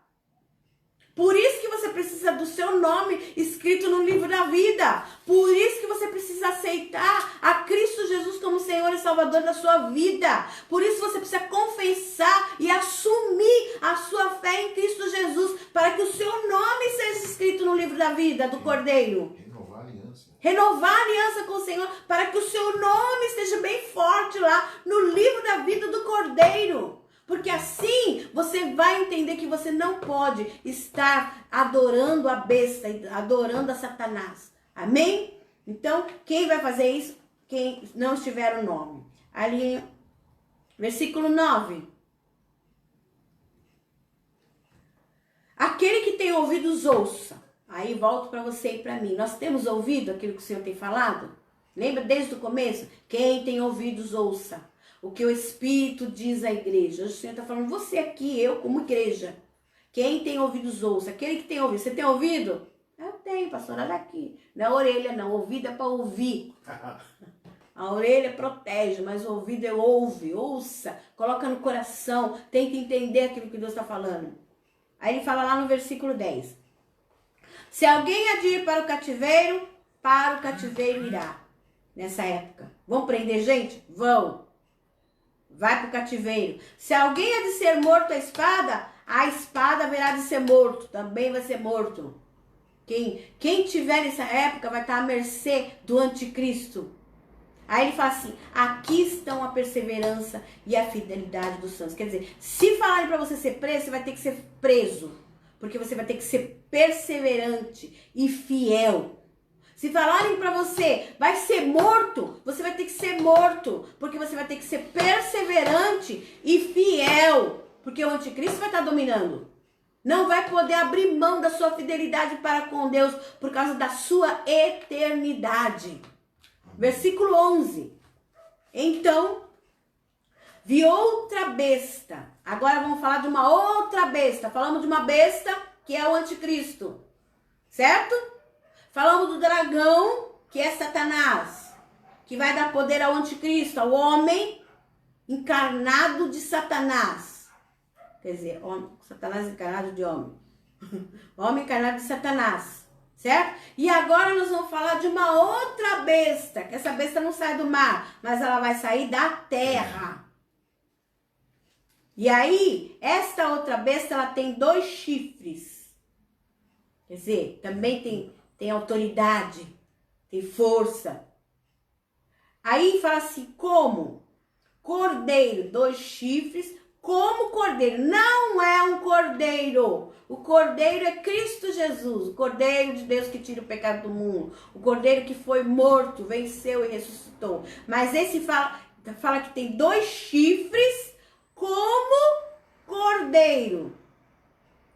A: Por isso que você precisa do seu nome escrito no livro da vida. Por isso que você precisa aceitar a Cristo Jesus como Senhor e Salvador da sua vida. Por isso você precisa confessar e assumir a sua fé em Cristo Jesus, para que o seu nome seja escrito no livro da vida do Cordeiro.
B: Renovar a aliança.
A: Renovar a aliança com o Senhor, para que o seu nome esteja bem forte lá no livro da vida do Cordeiro. Porque assim você vai entender que você não pode estar adorando a besta, adorando a Satanás. Amém? Então, quem vai fazer isso? Quem não estiver o nome. Ali, versículo 9. Aquele que tem ouvidos, ouça. Aí volto para você e para mim. Nós temos ouvido aquilo que o Senhor tem falado? Lembra desde o começo? Quem tem ouvidos, ouça. O que o Espírito diz à igreja. Hoje o Senhor está falando, você aqui, eu como igreja. Quem tem ouvidos, ouça. Aquele que tem ouvido. Você tem ouvido? Eu tenho, pastor, olha aqui. Não é orelha, não. Ouvido é para ouvir. A orelha protege, mas o ouvido é ouve, ouça. Coloca no coração. Tenta entender aquilo que Deus está falando. Aí ele fala lá no versículo 10. Se alguém há de ir para o cativeiro irá. Nessa época. Vão prender gente? Vão. Vai para o cativeiro. Se alguém há de ser morto a espada haverá de ser morto. Também vai ser morto. Quem tiver nessa época vai estar à mercê do anticristo. Aí ele fala assim, aqui estão a perseverança e a fidelidade dos santos. Quer dizer, se falarem para você ser preso, você vai ter que ser preso. Porque você vai ter que ser perseverante e fiel. Se falarem para você, vai ser morto, você vai ter que ser morto, porque você vai ter que ser perseverante e fiel, porque o anticristo vai estar dominando. Não vai poder abrir mão da sua fidelidade para com Deus por causa da sua eternidade. Versículo 11. Então, vi outra besta. Agora vamos falar de uma outra besta. Falamos de uma besta que é o anticristo, certo? Falamos do dragão, que é Satanás, que vai dar poder ao anticristo, ao homem encarnado de Satanás. Quer dizer, Satanás encarnado de homem. Homem encarnado de Satanás, certo? E agora nós vamos falar de uma outra besta, que essa besta não sai do mar, mas ela vai sair da terra. E aí, esta outra besta, ela tem 2 chifres. Quer dizer, também tem autoridade, tem força. Aí fala assim, como? Cordeiro, 2 chifres, como cordeiro. Não é um cordeiro. O cordeiro é Cristo Jesus, o cordeiro de Deus que tira o pecado do mundo. O cordeiro que foi morto, venceu e ressuscitou. Mas esse fala que tem 2 chifres como cordeiro.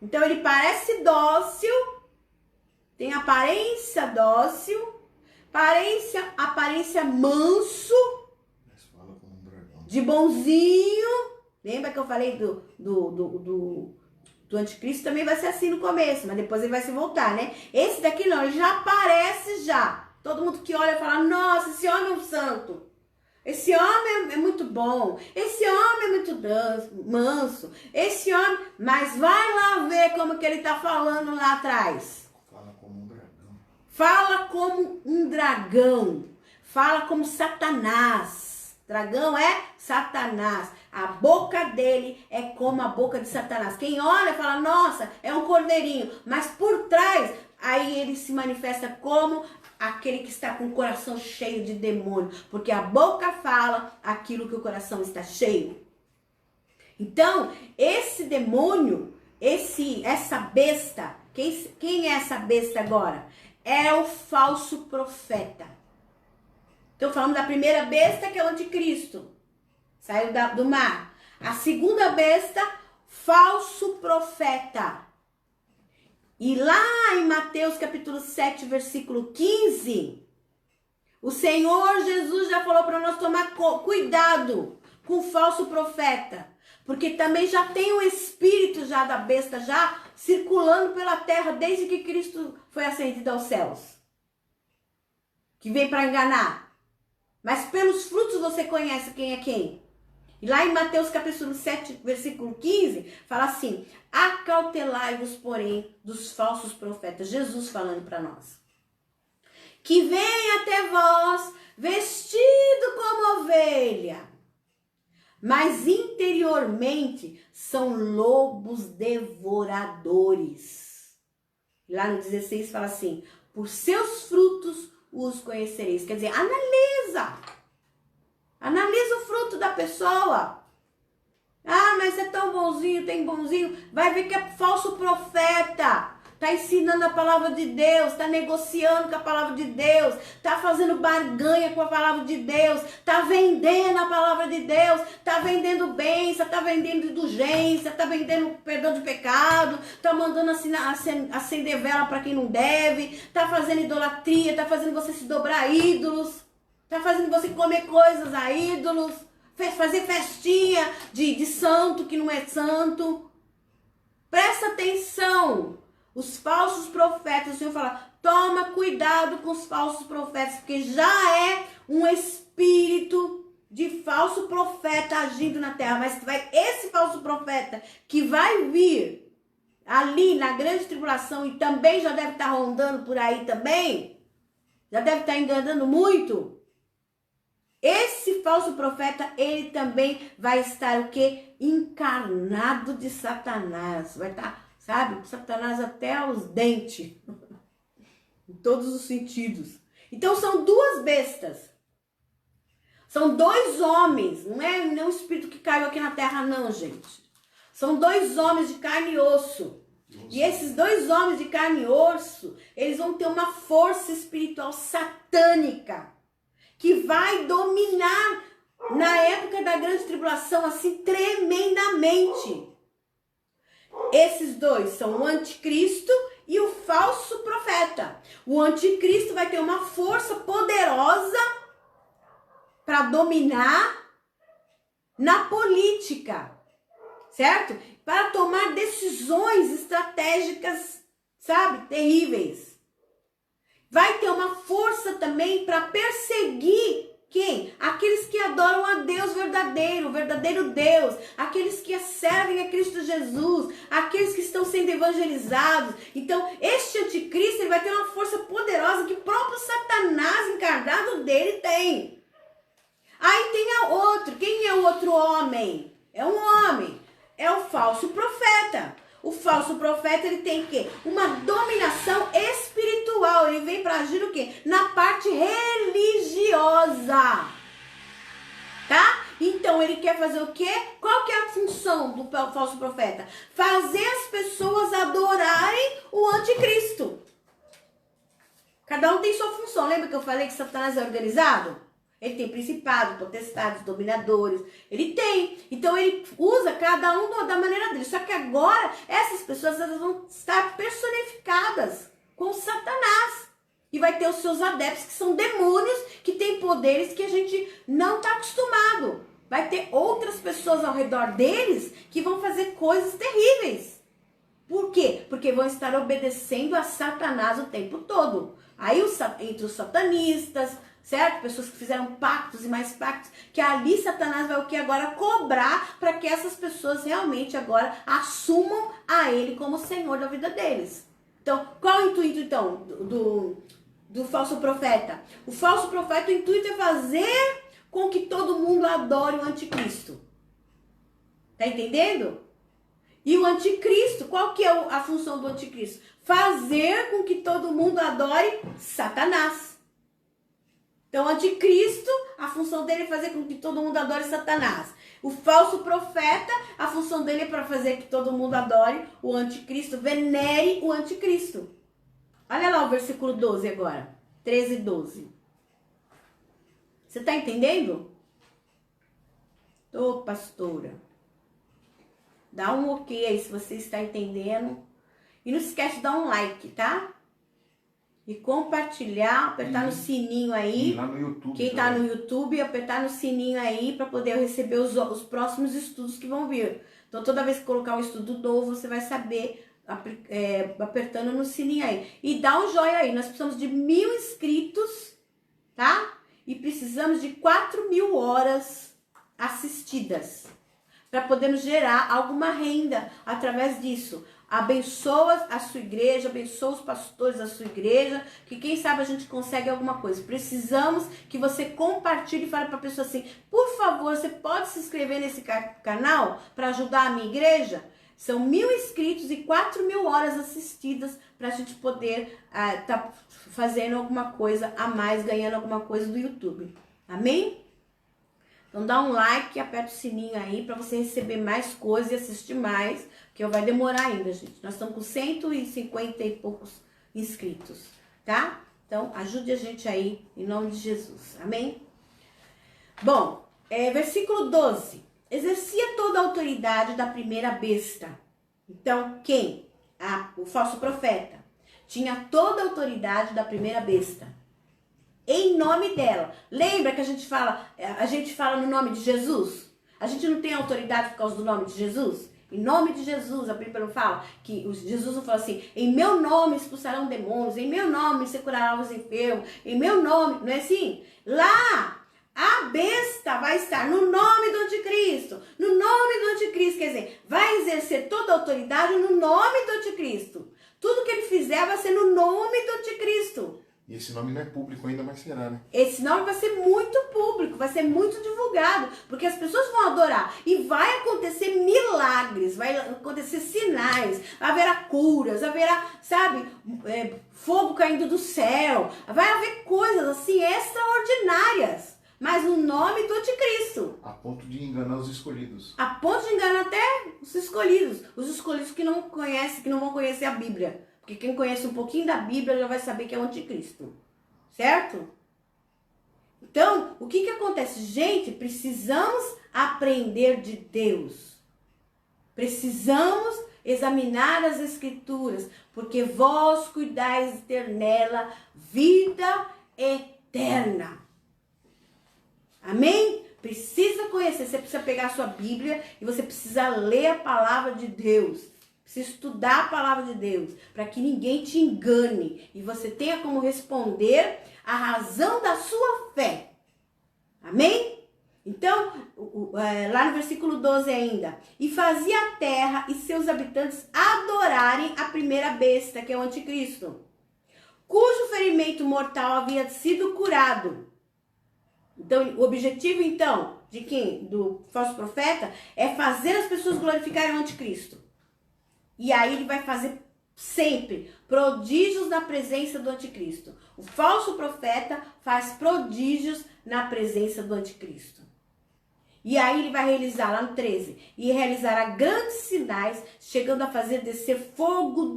A: Então ele parece dócil, tem aparência dócil, aparência manso, de bonzinho. Lembra que eu falei do anticristo? Também vai ser assim no começo, mas depois ele vai se voltar, né? Esse daqui não, ele já aparece já. Todo mundo que olha fala, nossa, esse homem é um santo. Esse homem é muito bom. Esse homem é muito manso. Esse homem... Mas vai lá ver como que ele tá falando lá atrás.
B: Fala como um dragão.
A: Fala como um dragão. Fala como Satanás. Dragão é Satanás. A boca dele é como a boca de Satanás. Quem olha fala, nossa, é um cordeirinho. Mas por trás, aí ele se manifesta como aquele que está com o coração cheio de demônio. Porque a boca fala aquilo que o coração está cheio. Então, esse demônio, essa besta, quem é essa besta agora? É o falso profeta. Então, falamos da primeira besta, que é o anticristo. Saiu do mar. A segunda besta, falso profeta. E lá em Mateus capítulo 7, versículo 15, o Senhor Jesus já falou para nós tomar cuidado com o falso profeta. Porque também já tem o espírito já da besta já circulando pela terra desde que Cristo foi ascendido aos céus. Que vem para enganar. Mas pelos frutos você conhece quem é quem. E lá em Mateus capítulo 7, versículo 15, fala assim, acautelai-vos, porém, dos falsos profetas. Jesus falando para nós. Que vem até vós vestido como ovelha, mas interiormente são lobos devoradores. Lá no 16 fala assim, por seus frutos os conhecereis. Quer dizer, analisa o fruto da pessoa. Ah, mas é tão bonzinho, tem bonzinho. Vai ver que é falso profeta. Tá ensinando a palavra de Deus, tá negociando com a palavra de Deus, tá fazendo barganha com a palavra de Deus, tá vendendo a palavra de Deus, tá vendendo bênção, tá vendendo indulgência, tá vendendo perdão de pecado, tá mandando acender vela para quem não deve, tá fazendo idolatria, tá fazendo você se dobrar a ídolos, tá fazendo você comer coisas a ídolos, fazer festinha de santo que não é santo. Presta atenção. Os falsos profetas, o Senhor fala, toma cuidado com os falsos profetas, porque já é um espírito de falso profeta agindo na terra. Mas esse falso profeta que vai vir ali na grande tribulação e também já deve estar rondando por aí também, já deve estar enganando muito. Esse falso profeta, ele também vai estar o quê? Encarnado de Satanás. Vai estar... Sabe? Satanás até os dentes. Em todos os sentidos. Então são duas bestas. São dois homens. Não é um espírito que caiu aqui na terra, não, gente. São dois homens de carne e osso. E esses dois homens de carne e osso, eles vão ter uma força espiritual satânica. Que vai dominar na época da grande tribulação, assim, tremendamente. Esses dois são o anticristo e o falso profeta. O anticristo vai ter uma força poderosa para dominar na política, certo? Para tomar decisões estratégicas, sabe, terríveis. Vai ter uma força também para perseguir quem? Aqueles que adoram a Deus verdadeiro, o verdadeiro Deus. Aqueles que servem a Cristo Jesus. Aqueles que estão sendo evangelizados. Então, este anticristo ele vai ter uma força poderosa que o próprio Satanás encarnado dele tem. Aí tem a outro. Quem é o outro homem? É um homem. É o falso profeta. O falso profeta, ele tem o quê? Uma dominação espiritual. Ele vem para agir o quê? Na parte religiosa. Tá? Então, ele quer fazer o quê? Qual que é a função do falso profeta? Fazer as pessoas adorarem o anticristo. Cada um tem sua função. Lembra que eu falei que Satanás é organizado? Ele tem principados, potestades, dominadores. Ele tem. Então, ele usa cada um da maneira dele. Só que agora, essas pessoas elas vão estar personificadas com Satanás. E vai ter os seus adeptos, que são demônios, que têm poderes que a gente não está acostumado. vai ter outras pessoas ao redor deles que vão fazer coisas terríveis. Por quê? Porque vão estar obedecendo a Satanás o tempo todo. Aí entre os satanistas, certo? Pessoas que fizeram pactos e mais pactos, que ali Satanás vai o que agora cobrar para que essas pessoas realmente agora assumam a ele como Senhor da vida deles. Então, qual o intuito então do falso profeta? O falso profeta, o intuito é fazer com que todo mundo adore o anticristo. Tá entendendo? E o anticristo, qual que é a função do anticristo? Fazer com que todo mundo adore Satanás. Então, o anticristo, a função dele é fazer com que todo mundo adore Satanás. O falso profeta, a função dele é para fazer que todo mundo adore o anticristo, venere o anticristo. Olha lá o versículo 12 agora, 13 e 12. Você está entendendo? Ô, pastora, dá um ok aí se você está entendendo. E não esquece de dar um like, tá? E compartilhar, apertar no sininho aí.
B: E lá no YouTube.
A: Quem tá no YouTube, apertar no sininho aí para poder receber os próximos estudos que vão vir. Então, toda vez que colocar um estudo novo, você vai saber apertando no sininho aí. E dá um joinha aí. Nós precisamos de 1000 inscritos, tá? E precisamos de 4.000 horas assistidas para podermos gerar alguma renda através disso. Abençoa a sua igreja, abençoa os pastores da sua igreja, que quem sabe a gente consegue alguma coisa. Precisamos que você compartilhe e fale para a pessoa assim, por favor, você pode se inscrever nesse canal para ajudar a minha igreja? São 1000 inscritos e 4.000 horas assistidas para a gente poder tá fazendo alguma coisa a mais, ganhando alguma coisa do YouTube. Amém? Então dá um like, aperta o sininho aí para você receber mais coisas e assistir mais, que vai demorar ainda, gente. Nós estamos com 150 e poucos inscritos, tá? Então ajude a gente aí, em nome de Jesus. Amém? Bom, versículo 12. Exercia toda a autoridade da primeira besta. Então, quem? O falso profeta. Tinha toda a autoridade da primeira besta. Em nome dela. Lembra que a gente fala no nome de Jesus? A gente não tem autoridade por causa do nome de Jesus? Em nome de Jesus, a Bíblia não fala que Jesus não fala assim, em meu nome expulsarão demônios, em meu nome se curarão os enfermos, em meu nome, não é assim? Lá, a besta vai estar no nome do anticristo. No nome do anticristo, quer dizer, vai exercer toda a autoridade no nome do anticristo. Tudo que ele fizer vai ser no nome do anticristo.
B: E esse nome não é público ainda, mas será, né?
A: Esse nome vai ser muito público, vai ser muito divulgado, porque as pessoas vão adorar. E vai acontecer milagres, vai acontecer sinais, haverá curas, haverá, sabe, fogo caindo do céu. Vai haver coisas assim extraordinárias, mas no nome do anticristo.
B: A ponto de enganar os escolhidos.
A: A ponto de enganar até os escolhidos que não conhecem, que não vão conhecer a Bíblia. Porque quem conhece um pouquinho da Bíblia já vai saber que é o anticristo. Certo? Então, o que acontece? Gente, precisamos aprender de Deus. Precisamos examinar as Escrituras. Porque vós cuidais de ter nela vida eterna. Amém? Precisa conhecer. Você precisa pegar a sua Bíblia e você precisa ler a palavra de Deus. Precisa estudar a palavra de Deus, para que ninguém te engane e você tenha como responder a razão da sua fé. Amém? Então, lá no versículo 12 ainda, e fazia a terra e seus habitantes adorarem a primeira besta, que é o anticristo, cujo ferimento mortal havia sido curado. Então, o objetivo, então, de quem? Do falso profeta, é fazer as pessoas glorificarem o anticristo. E aí ele vai fazer sempre prodígios na presença do anticristo. O falso profeta faz prodígios na presença do anticristo. E aí ele vai realizar, lá no 13, e realizará grandes sinais, chegando a fazer descer fogo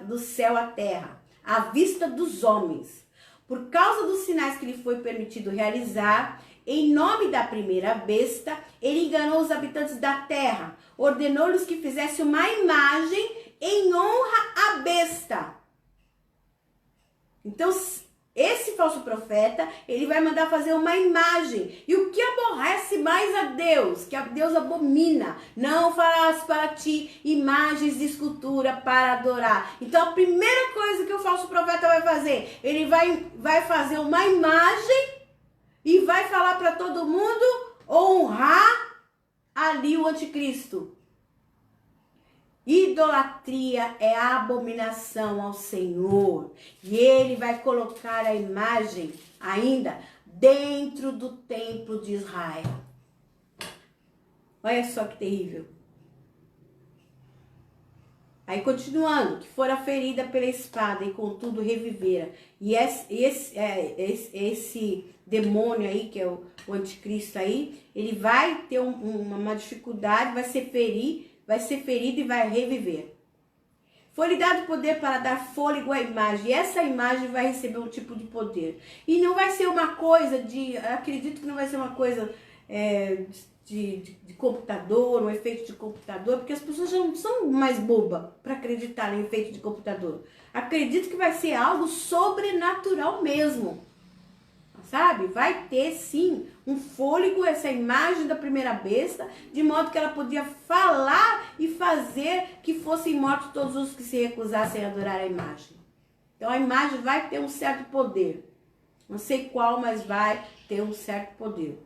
A: do céu à terra, à vista dos homens. Por causa dos sinais que lhe foi permitido realizar, em nome da primeira besta, ele enganou os habitantes da terra, ordenou-lhes que fizessem uma imagem em honra à besta. Então, esse falso profeta, ele vai mandar fazer uma imagem. E o que aborrece mais a Deus, que a Deus abomina, não farás para ti imagens de escultura para adorar. Então a primeira coisa que o falso profeta vai fazer, ele vai fazer uma imagem e vai falar para todo mundo honrar ali o anticristo. Idolatria é a abominação ao Senhor. E ele vai colocar a imagem ainda dentro do templo de Israel. Olha só que terrível. Aí continuando, que fora ferida pela espada e contudo revivera. E esse demônio aí, que é o anticristo aí, ele vai ter uma dificuldade, vai ser ferido e vai reviver. Foi-lhe dado poder para dar fôlego à imagem. E essa imagem vai receber um tipo de poder. E não vai ser uma coisa acredito que não vai ser uma coisa de computador, um efeito de computador, porque as pessoas já não são mais bobas para acreditar em efeito de computador. Acredito que vai ser algo sobrenatural mesmo. Sabe? Vai ter sim um fôlego, essa imagem da primeira besta, de modo que ela podia falar e fazer que fossem mortos todos os que se recusassem a adorar a imagem. Então a imagem vai ter um certo poder. Não sei qual, mas vai ter um certo poder.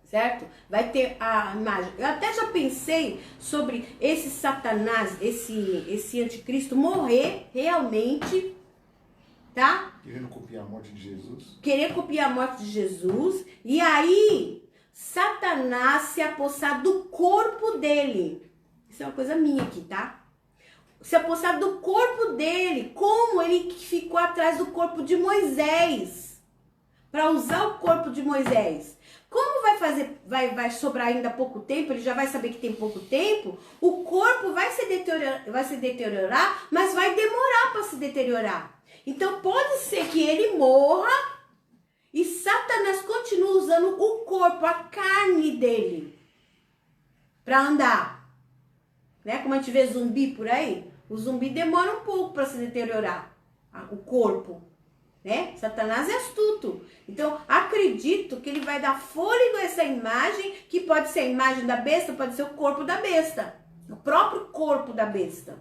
A: Certo? Vai ter a imagem. Eu até já pensei sobre esse Satanás, esse anticristo morrer realmente, tá?
B: Querendo copiar a morte de Jesus.
A: Querer copiar a morte de Jesus. E aí, Satanás se apossar do corpo dele. Isso é uma coisa minha aqui, tá? Se apossar do corpo dele. Como ele ficou atrás do corpo de Moisés. Para usar o corpo de Moisés. Como vai sobrar ainda pouco tempo, ele já vai saber que tem pouco tempo, o corpo vai se deteriorar, mas vai demorar para se deteriorar. Então pode ser que ele morra e Satanás continue usando o corpo, a carne dele, para andar. Né? Como a gente vê zumbi por aí, o zumbi demora um pouco para se deteriorar, o corpo. Né? Satanás é astuto. Então, acredito que ele vai dar fôlego a essa imagem, que pode ser a imagem da besta, pode ser o corpo da besta. O próprio corpo da besta.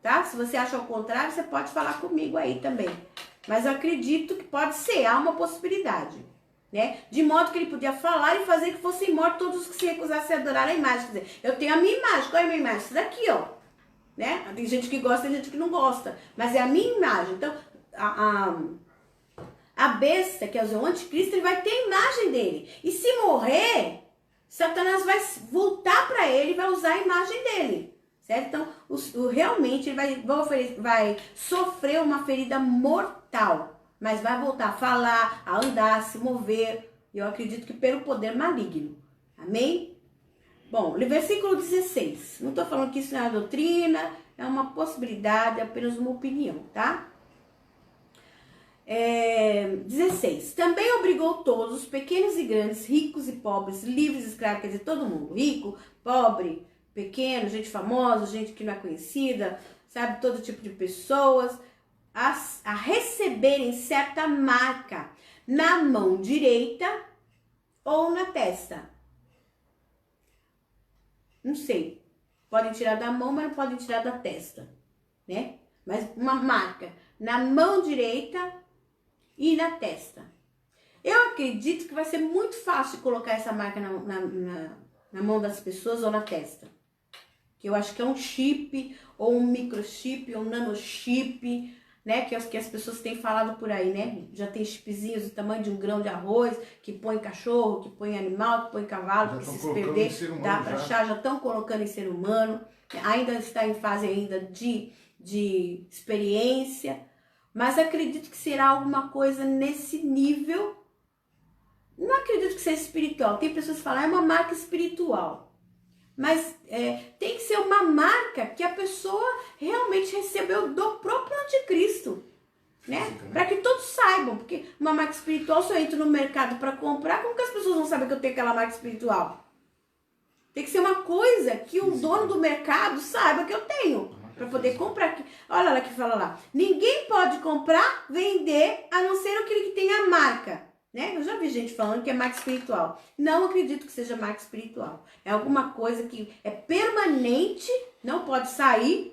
A: Tá? Se você acha o contrário, você pode falar comigo aí também. Mas eu acredito que pode ser, há uma possibilidade. Né? De modo que ele podia falar e fazer que fossem mortos todos os que se recusassem a adorar a imagem. Quer dizer, eu tenho a minha imagem. Qual é a minha imagem? Isso daqui, ó. Né? Tem gente que gosta, tem gente que não gosta. Mas é a minha imagem. Então, a besta, que é o anticristo, ele vai ter a imagem dele. E se morrer, Satanás vai voltar para ele e vai usar a imagem dele. Certo? Então, realmente, ele vai sofrer uma ferida mortal. Mas vai voltar a falar, a andar, a se mover. Eu acredito que pelo poder maligno. Amém? Bom, versículo 16. Não estou falando que isso não é uma doutrina, é uma possibilidade, é apenas uma opinião, tá? 16. Também obrigou todos, os pequenos e grandes, ricos e pobres, livres e escravos, quer dizer, todo mundo, rico, pobre, pequeno, gente famosa, gente que não é conhecida, sabe, todo tipo de pessoas, a receberem certa marca na mão direita ou na testa. Não sei, podem tirar da mão, mas não podem tirar da testa, né? Mas uma marca na mão direita e na testa. Eu acredito que vai ser muito fácil colocar essa marca na mão das pessoas ou na testa. Que eu acho que é um chip, ou um microchip, ou um nanochip, né? Que as pessoas têm falado por aí, né? Já tem chipzinhos do tamanho de um grão de arroz, que põe cachorro, que põe animal, que põe cavalo, que se perder, dá para achar, já estão colocando em ser humano. Ainda está em fase ainda de experiência. Mas acredito que será alguma coisa nesse nível. Não acredito que seja espiritual. Tem pessoas que falam, é uma marca espiritual. Mas tem que ser uma marca que a pessoa realmente recebeu do próprio anticristo. Né? Para que todos saibam. Porque uma marca espiritual, se eu entro no mercado para comprar, como que as pessoas vão saber que eu tenho aquela marca espiritual? Tem que ser uma coisa que o dono do mercado saiba que eu tenho. para poder comprar. Olha lá que fala lá. Ninguém pode comprar, vender, a não ser aquele que tem a marca, né? Eu já vi gente falando que é marca espiritual. Não acredito que seja marca espiritual. É alguma coisa que é permanente, não pode sair.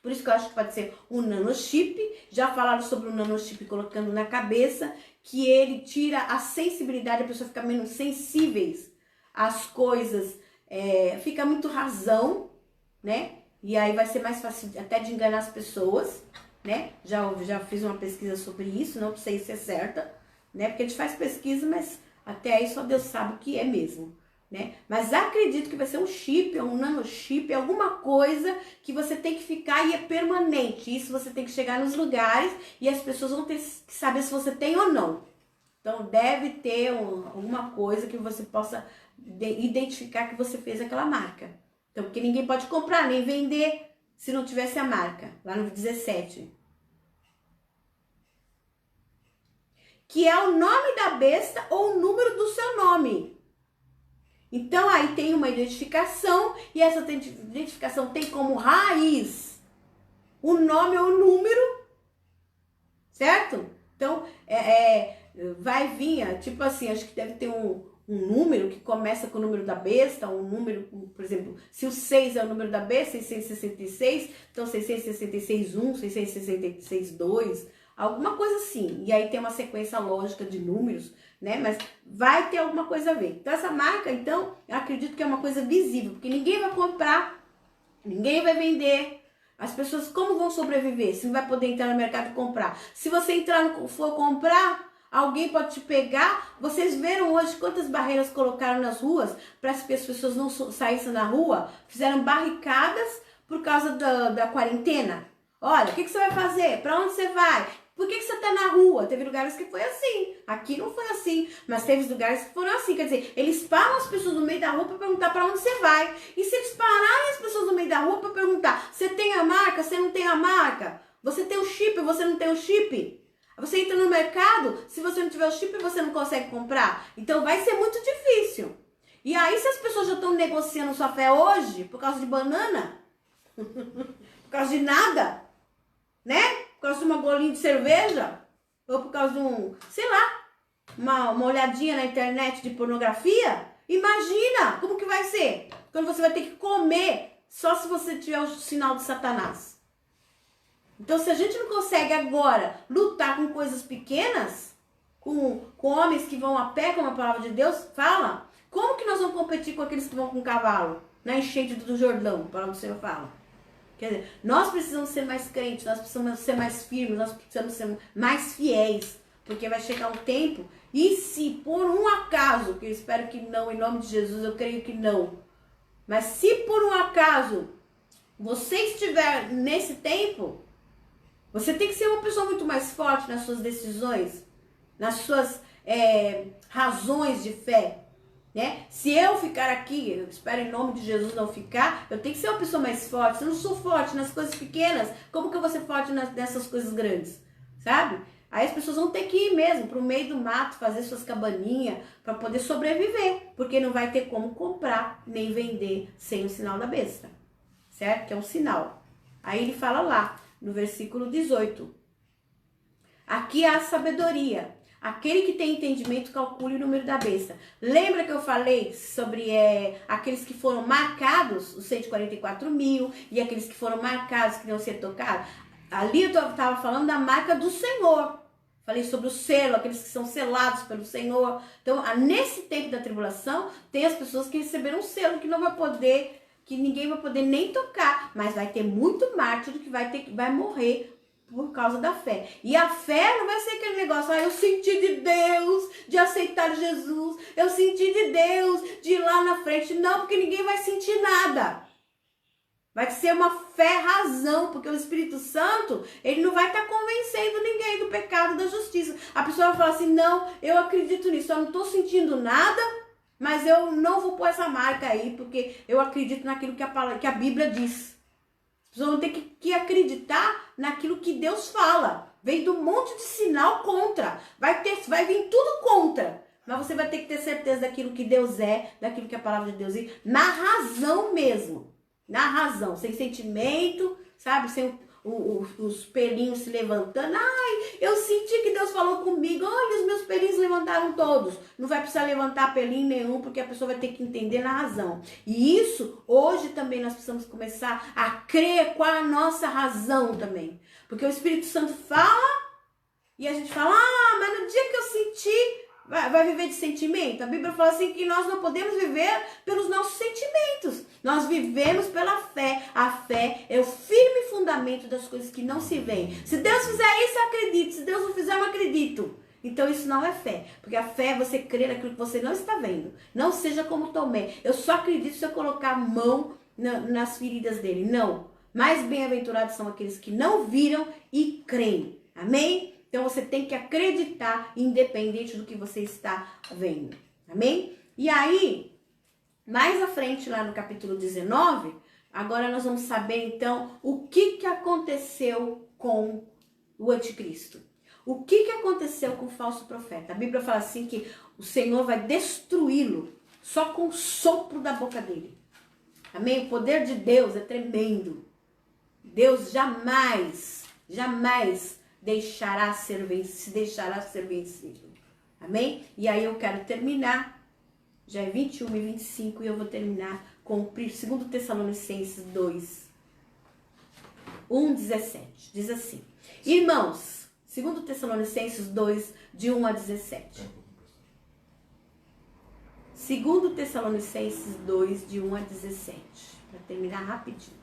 A: Por isso que eu acho que pode ser um nanochip. Já falaram sobre o nanochip colocando na cabeça, que ele tira a sensibilidade, a pessoa fica menos sensíveis às coisas, fica muito razão, né? E aí vai ser mais fácil até de enganar as pessoas, né? Já fiz uma pesquisa sobre isso, não sei se é certa, né? Porque a gente faz pesquisa, mas até aí só Deus sabe o que é mesmo, né? Mas acredito que vai ser um chip, um nanochip, alguma coisa que você tem que ficar e é permanente. Isso você tem que chegar nos lugares e as pessoas vão ter que saber se você tem ou não. Então deve ter alguma coisa que você possa identificar que você fez aquela marca. Então, porque ninguém pode comprar nem vender se não tivesse a marca, lá no 17. Que é o nome da besta ou o número do seu nome. Então, aí tem uma identificação e essa identificação tem como raiz o nome ou o número, certo? Então, vai vir, tipo assim, acho que deve ter um número que começa com o número da besta, um número, por exemplo, se o 6 é o número da besta, 666, então 666-1, 666-2, alguma coisa assim. E aí tem uma sequência lógica de números, né? Mas vai ter alguma coisa a ver. Então essa marca, então, eu acredito que é uma coisa visível, porque ninguém vai comprar, ninguém vai vender. As pessoas como vão sobreviver? Se não vai poder entrar no mercado e comprar. Se você for comprar, alguém pode te pegar. Vocês viram hoje quantas barreiras colocaram nas ruas para que as pessoas não saíssem na rua? Fizeram barricadas por causa da quarentena. Olha, o que você vai fazer? Para onde você vai? Por que você tá na rua? Teve lugares que foi assim. Aqui não foi assim, mas teve lugares que foram assim. Quer dizer, eles param as pessoas no meio da rua para perguntar para onde você vai. E se eles pararem as pessoas no meio da rua para perguntar, você tem a marca, você não tem a marca? Você tem o chip, você não tem o chip? Você entra no mercado, se você não tiver o chip, você não consegue comprar. Então vai ser muito difícil. E aí, se as pessoas já estão negociando sua fé hoje, por causa de banana, por causa de nada, né? Por causa de uma bolinha de cerveja, ou por causa de sei lá, uma olhadinha na internet de pornografia, imagina como que vai ser quando você vai ter que comer só se você tiver o sinal de Satanás. Então, se a gente não consegue agora lutar com coisas pequenas, com homens que vão a pé, como a palavra de Deus fala, como que nós vamos competir com aqueles que vão com cavalo, na enchente do Jordão, a palavra do Senhor fala? Quer dizer, nós precisamos ser mais crentes, nós precisamos ser mais firmes, nós precisamos ser mais fiéis, porque vai chegar um tempo, e se por um acaso, que eu espero que não, em nome de Jesus, eu creio que não, mas se por um acaso você estiver nesse tempo, você tem que ser uma pessoa muito mais forte nas suas decisões, nas suas razões de fé, né? Se eu ficar aqui, eu espero em nome de Jesus não ficar, eu tenho que ser uma pessoa mais forte. Se eu não sou forte nas coisas pequenas, como que eu vou ser forte nessas coisas grandes, sabe? Aí as pessoas vão ter que ir mesmo para o meio do mato, fazer suas cabaninhas, para poder sobreviver, porque não vai ter como comprar nem vender sem o sinal da besta, certo? Que é um sinal. Aí ele fala lá, no versículo 18. Aqui há sabedoria. Aquele que tem entendimento calcule o número da besta. Lembra que eu falei sobre aqueles que foram marcados, os 144 mil, e aqueles que foram marcados que não ser tocados? Ali eu estava falando da marca do Senhor. Falei sobre o selo, aqueles que são selados pelo Senhor. Então, nesse tempo da tribulação, tem as pessoas que receberam um selo que não vai poder, que ninguém vai poder nem tocar, mas vai ter muito mártir que vai morrer por causa da fé. E a fé não vai ser aquele negócio, eu senti de Deus, de aceitar Jesus, eu senti de Deus, de ir lá na frente. Não, porque ninguém vai sentir nada. Vai ser uma fé razão, porque o Espírito Santo, ele não vai estar convencendo ninguém do pecado, da justiça. A pessoa vai falar assim, não, eu acredito nisso, eu não estou sentindo nada, mas eu não vou pôr essa marca aí, porque eu acredito naquilo que a Bíblia diz. As pessoas vão ter que acreditar naquilo que Deus fala. Vem de um monte de sinal contra. Vai vir tudo contra. Mas você vai ter que ter certeza daquilo que Deus é, daquilo que a palavra de Deus diz, na razão mesmo. Na razão, sem sentimento, sabe? Sem os pelinhos se levantando. Ai, eu senti que Deus falou comigo. Olha, os meus pelinhos levantaram todos. Não vai precisar levantar pelinho nenhum, porque a pessoa vai ter que entender na razão. E isso, hoje também nós precisamos começar a crer com a nossa razão também. Porque o Espírito Santo fala e a gente fala, mas no dia que eu senti, vai viver de sentimento? A Bíblia fala assim que nós não podemos viver pelos nossos sentimentos. Nós vivemos pela fé. A fé é o firme fundamento das coisas que não se veem. Se Deus fizer isso, eu acredito. Se Deus não fizer, eu não acredito. Então isso não é fé. Porque a fé é você crer naquilo que você não está vendo. Não seja como Tomé. Eu só acredito se eu colocar a mão nas feridas dele. Não. Mais bem-aventurados são aqueles que não viram e creem. Amém? Então você tem que acreditar independente do que você está vendo. Amém? E aí, mais à frente, lá no capítulo 19, agora nós vamos saber então o que aconteceu com o anticristo. O que aconteceu com o falso profeta? A Bíblia fala assim que o Senhor vai destruí-lo só com o sopro da boca dele. Amém? O poder de Deus é tremendo. Deus jamais deixará ser vencido. Amém? E aí eu quero terminar, já é 21 e 25, e eu vou terminar com 2 Tessalonicenses 2, 1:17. Diz assim, irmãos, 2 Tessalonicenses 2, de 1 a 17. 2 Tessalonicenses 2, de 1 a 17. Para terminar rapidinho.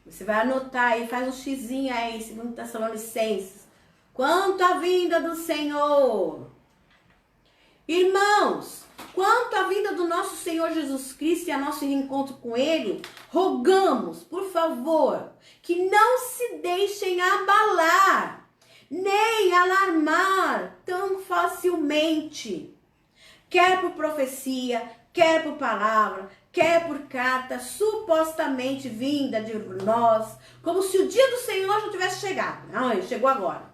A: Você vai anotar aí, faz um xizinho aí, 2 Tessalonicenses. Quanto à vinda do Senhor. Irmãos, quanto à vinda do nosso Senhor Jesus Cristo e a nosso encontro com Ele, rogamos, por favor, que não se deixem abalar, nem alarmar tão facilmente, quer por profecia, quer por palavra, quer por carta supostamente vinda de nós, como se o dia do Senhor já tivesse chegado. Não, chegou agora.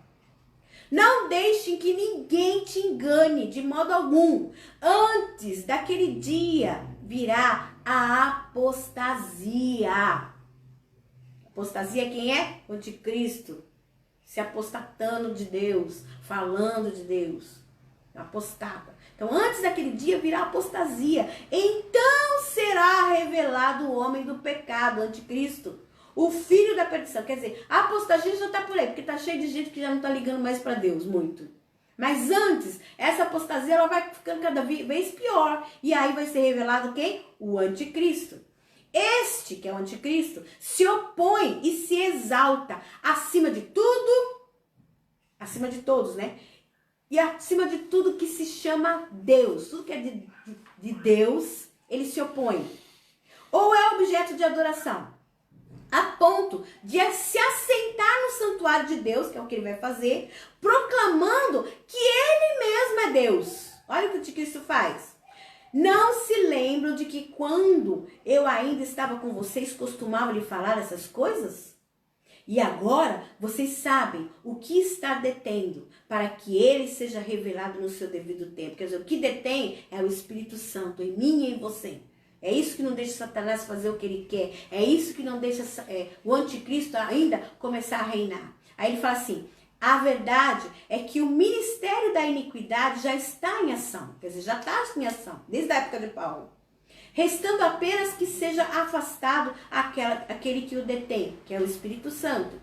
A: Não deixem que ninguém te engane de modo algum. Antes daquele dia virá a apostasia. Apostasia quem é? O anticristo. Se apostatando de Deus, falando de Deus. Apostata. Então, antes daquele dia virá a apostasia. Então será revelado o homem do pecado, o anticristo, o filho da perdição. Quer dizer, a apostasia já está por aí, porque está cheio de gente que já não está ligando mais para Deus, muito. Mas antes, essa apostasia ela vai ficando cada vez pior. E aí vai ser revelado quem? O anticristo. Este, que é o anticristo, se opõe e se exalta acima de tudo, acima de todos, né? E acima de tudo que se chama Deus, tudo que é de Deus, ele se opõe. Ou é objeto de adoração, a ponto de se assentar no santuário de Deus, que é o que ele vai fazer, proclamando que ele mesmo é Deus. Olha o que o anticristo faz. Não se lembram de que quando eu ainda estava com vocês, costumava lhe falar essas coisas? E agora vocês sabem o que está detendo para que ele seja revelado no seu devido tempo. Quer dizer, o que detém é o Espírito Santo em mim e em você. É isso que não deixa Satanás fazer o que ele quer. É isso que não deixa o anticristo ainda começar a reinar. Aí ele fala assim, a verdade é que o ministério da iniquidade já está em ação. Quer dizer, já está em ação, desde a época de Paulo. Restando apenas que seja afastado aquele que o detém, que é o Espírito Santo.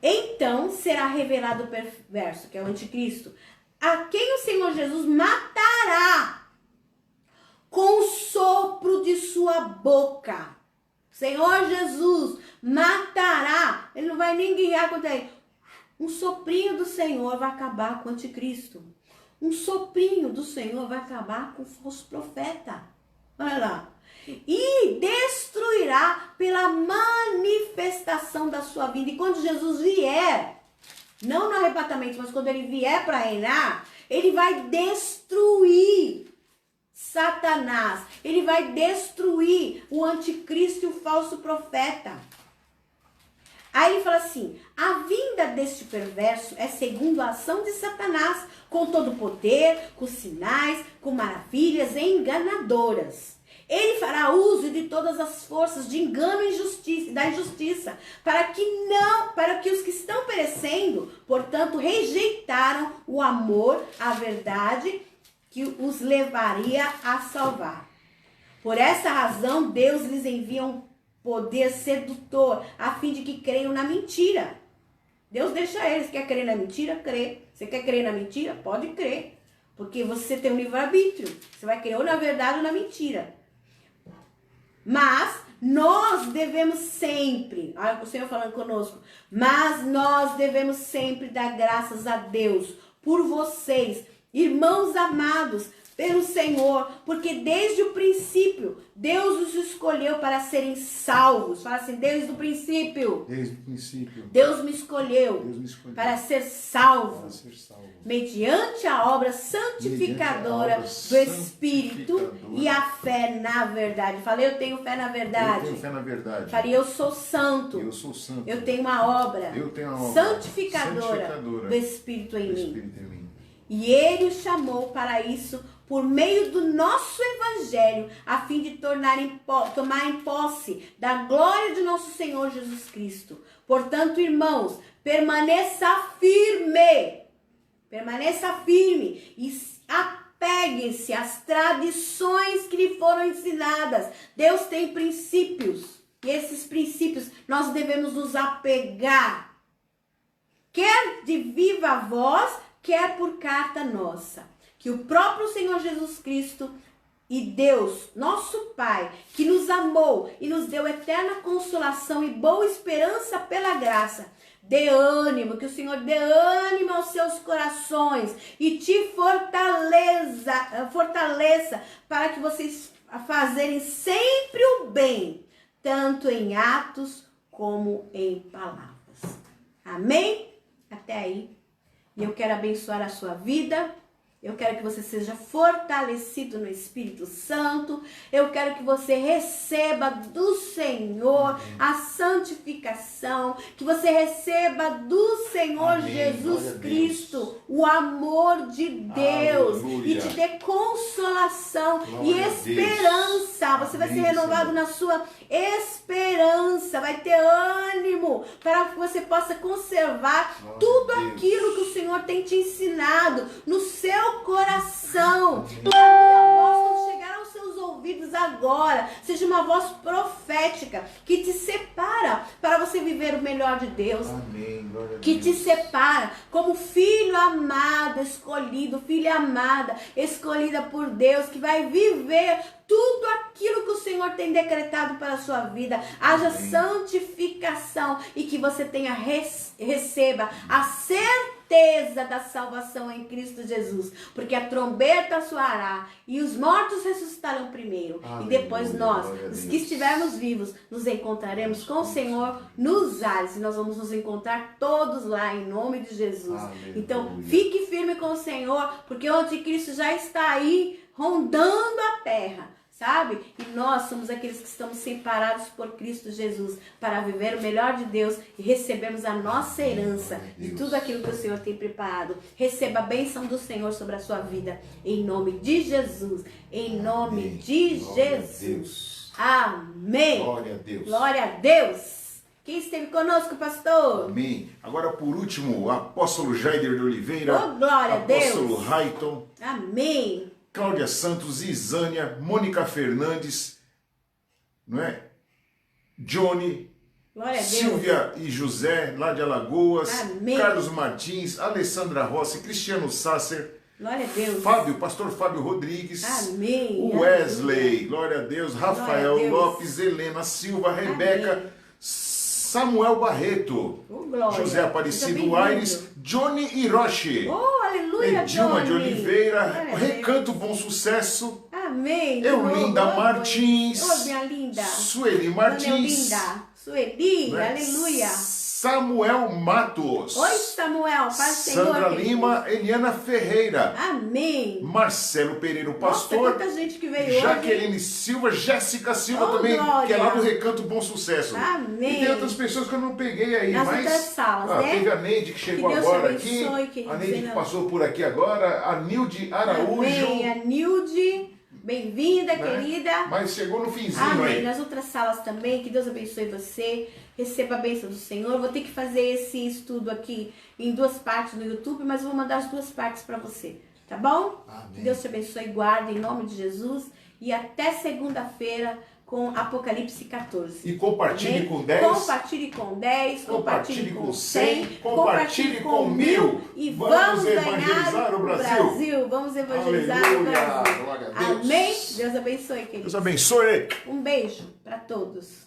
A: Então será revelado o perverso, que é o anticristo, a quem o Senhor Jesus matará com o sopro de sua boca. Senhor Jesus matará, ele não vai nem guiar contra ele. Um soprinho do Senhor vai acabar com o anticristo. Um soprinho do Senhor vai acabar com o falso profeta. Olha lá. E destruirá pela manifestação da sua vinda. E quando Jesus vier, não no arrebatamento, mas quando ele vier para reinar, ele vai destruir Satanás. Ele vai destruir o anticristo e o falso profeta. Aí ele fala assim, a vinda deste perverso é segundo a ação de Satanás, com todo o poder, com sinais, com maravilhas enganadoras. Ele fará uso de todas as forças de engano e injustiça, da injustiça, para que os que estão perecendo, portanto, rejeitaram o amor, a verdade que os levaria a salvar. Por essa razão, Deus lhes envia um poder sedutor, a fim de que creiam na mentira. Deus deixa eles, quer crer na mentira? Crê. Você quer crer na mentira? Pode crer. Porque você tem um livre-arbítrio. Você vai crer ou na verdade ou na mentira. Mas nós devemos sempre, olha o Senhor falando conosco, mas nós devemos sempre dar graças a Deus por vocês, irmãos amados, pelo Senhor, porque desde o princípio, Deus os escolheu para serem salvos. Fala assim, desde o princípio.
B: Desde o princípio.
A: Deus me escolheu para ser salvo. Mediante a obra santificadora do Espírito e a fé na verdade. Falei, eu tenho fé na verdade.
B: Eu tenho fé na verdade.
A: Falei, eu sou santo.
B: Eu sou santo.
A: Eu tenho uma obra, santificadora do Espírito em mim. E Ele os chamou para isso por meio do nosso Evangelho, a fim de tomarem posse da glória de nosso Senhor Jesus Cristo. Portanto, irmãos, permaneça firme e apeguem-se às tradições que lhe foram ensinadas. Deus tem princípios, e esses princípios nós devemos nos apegar, quer de viva voz, quer por carta nossa. Que o próprio Senhor Jesus Cristo e Deus, nosso Pai, que nos amou e nos deu eterna consolação e boa esperança pela graça, dê ânimo, que o Senhor dê ânimo aos seus corações e te fortaleça para que vocês fazerem sempre o bem, tanto em atos como em palavras. Amém? Até aí. E eu quero abençoar a sua vida. Eu quero que você seja fortalecido no Espírito Santo. Eu quero que você receba do Senhor a santificação. Que você receba do Senhor Jesus Cristo o amor de Deus.
B: Aleluia.
A: E te dê consolação e esperança. Você vai ser renovado na sua esperança. Vai ter ânimo para que você possa conservar tudo aquilo que o Senhor tem te ensinado no seu coração. Que a minha voz, quando chegar aos seus ouvidos agora, seja uma voz profética que te separa para você viver o melhor de Deus.
B: Amém. Glória a
A: Que
B: Deus.
A: te separa como filho amado, escolhido, filha amada, escolhida por Deus, que vai viver tudo aquilo que o Senhor tem decretado para a sua vida. Haja santificação e que você receba a certeza da salvação em Cristo Jesus, porque a trombeta soará e os mortos ressuscitarão primeiro.
B: Aleluia,
A: e depois nós, os que estivermos vivos, nos encontraremos com o Senhor nos ares, e nós vamos nos encontrar todos lá em nome de Jesus.
B: Aleluia.
A: Então fique firme com o Senhor, porque o anticristo já está aí rondando a terra, sabe? E nós somos aqueles que estamos separados por Cristo Jesus para viver o melhor de Deus e recebemos a nossa herança de tudo aquilo que o Senhor tem preparado. Receba a bênção do Senhor sobre a sua vida, em nome de Jesus, em nome de Jesus. Amém.
B: Glória a Deus.
A: Glória a Deus. Quem esteve conosco, pastor?
B: Amém. Agora, por último, o apóstolo Jaider de Oliveira.
A: Oh, glória a Deus.
B: Apóstolo Raiton.
A: Amém.
B: Cláudia Santos, Isânia, Mônica Fernandes, não é? Johnny,
A: Glória a Deus.
B: Silvia e José, lá de Alagoas.
A: Amém.
B: Carlos Martins, Alessandra Rossi, Cristiano Sasser,
A: Glória a Deus.
B: Fábio, pastor Fábio Rodrigues.
A: Amém.
B: O Wesley, glória a Deus. Rafael
A: Deus.
B: Lopes, Helena Silva, Rebeca,
A: Amém.
B: Samuel Barreto,
A: Oh, glória.
B: José Aparecido
A: Seja bem-vindo.
B: Aires, Johnny Hiroshi,
A: Oh, aleluia,
B: Edilma de
A: Johnny.
B: Oliveira,
A: Glória a
B: Recanto Bom Sucesso,
A: Amém.
B: Eulinda
A: Oh,
B: Martins,
A: Oh, minha linda.
B: Sueli
A: Dona
B: Martins,
A: Eulinda. Sueli,
B: né?
A: aleluia.
B: Samuel Matos,
A: Oi, Samuel, paz do Senhor.
B: Sandra
A: querido.
B: Lima, Eliana Ferreira,
A: Amém.
B: Marcelo Pereira, o
A: Nossa,
B: pastor,
A: quanta gente que veio hoje.
B: Jaqueline Silva, Jéssica Silva
A: Oh,
B: também,
A: glória.
B: que é lá do Recanto Bom Sucesso.
A: Amém.
B: E tem outras pessoas que eu não peguei aí,
A: Nas
B: mas
A: outras salas, né?
B: teve a Neide que chegou
A: Que Deus
B: agora
A: te abençoe,
B: aqui,
A: querido
B: a Neide que
A: Senhor.
B: passou por aqui agora, a Nilde Araújo,
A: Amém. A Nilde. Bem-vinda,
B: Né?
A: querida.
B: Mas chegou no finzinho
A: Amém.
B: aí.
A: Nas outras salas também, que Deus abençoe você. Receba a bênção do Senhor. Vou ter que fazer esse estudo aqui em 2 partes no YouTube, mas vou mandar as 2 partes para você. Tá bom?
B: Amém.
A: Que Deus te abençoe e guarde em nome de Jesus. E até segunda-feira com Apocalipse 14.
B: E compartilhe
A: Amém?
B: com 10.
A: Compartilhe com 10, compartilhe com 100,
B: compartilhe com 1000.
A: e
B: Vamos
A: ganhar
B: evangelizar o Brasil.
A: Vamos evangelizar o
B: Aleluia.
A: Brasil.
B: Glória a Deus.
A: Amém? Deus abençoe, queridos.
B: Deus abençoe.
A: Um beijo para todos.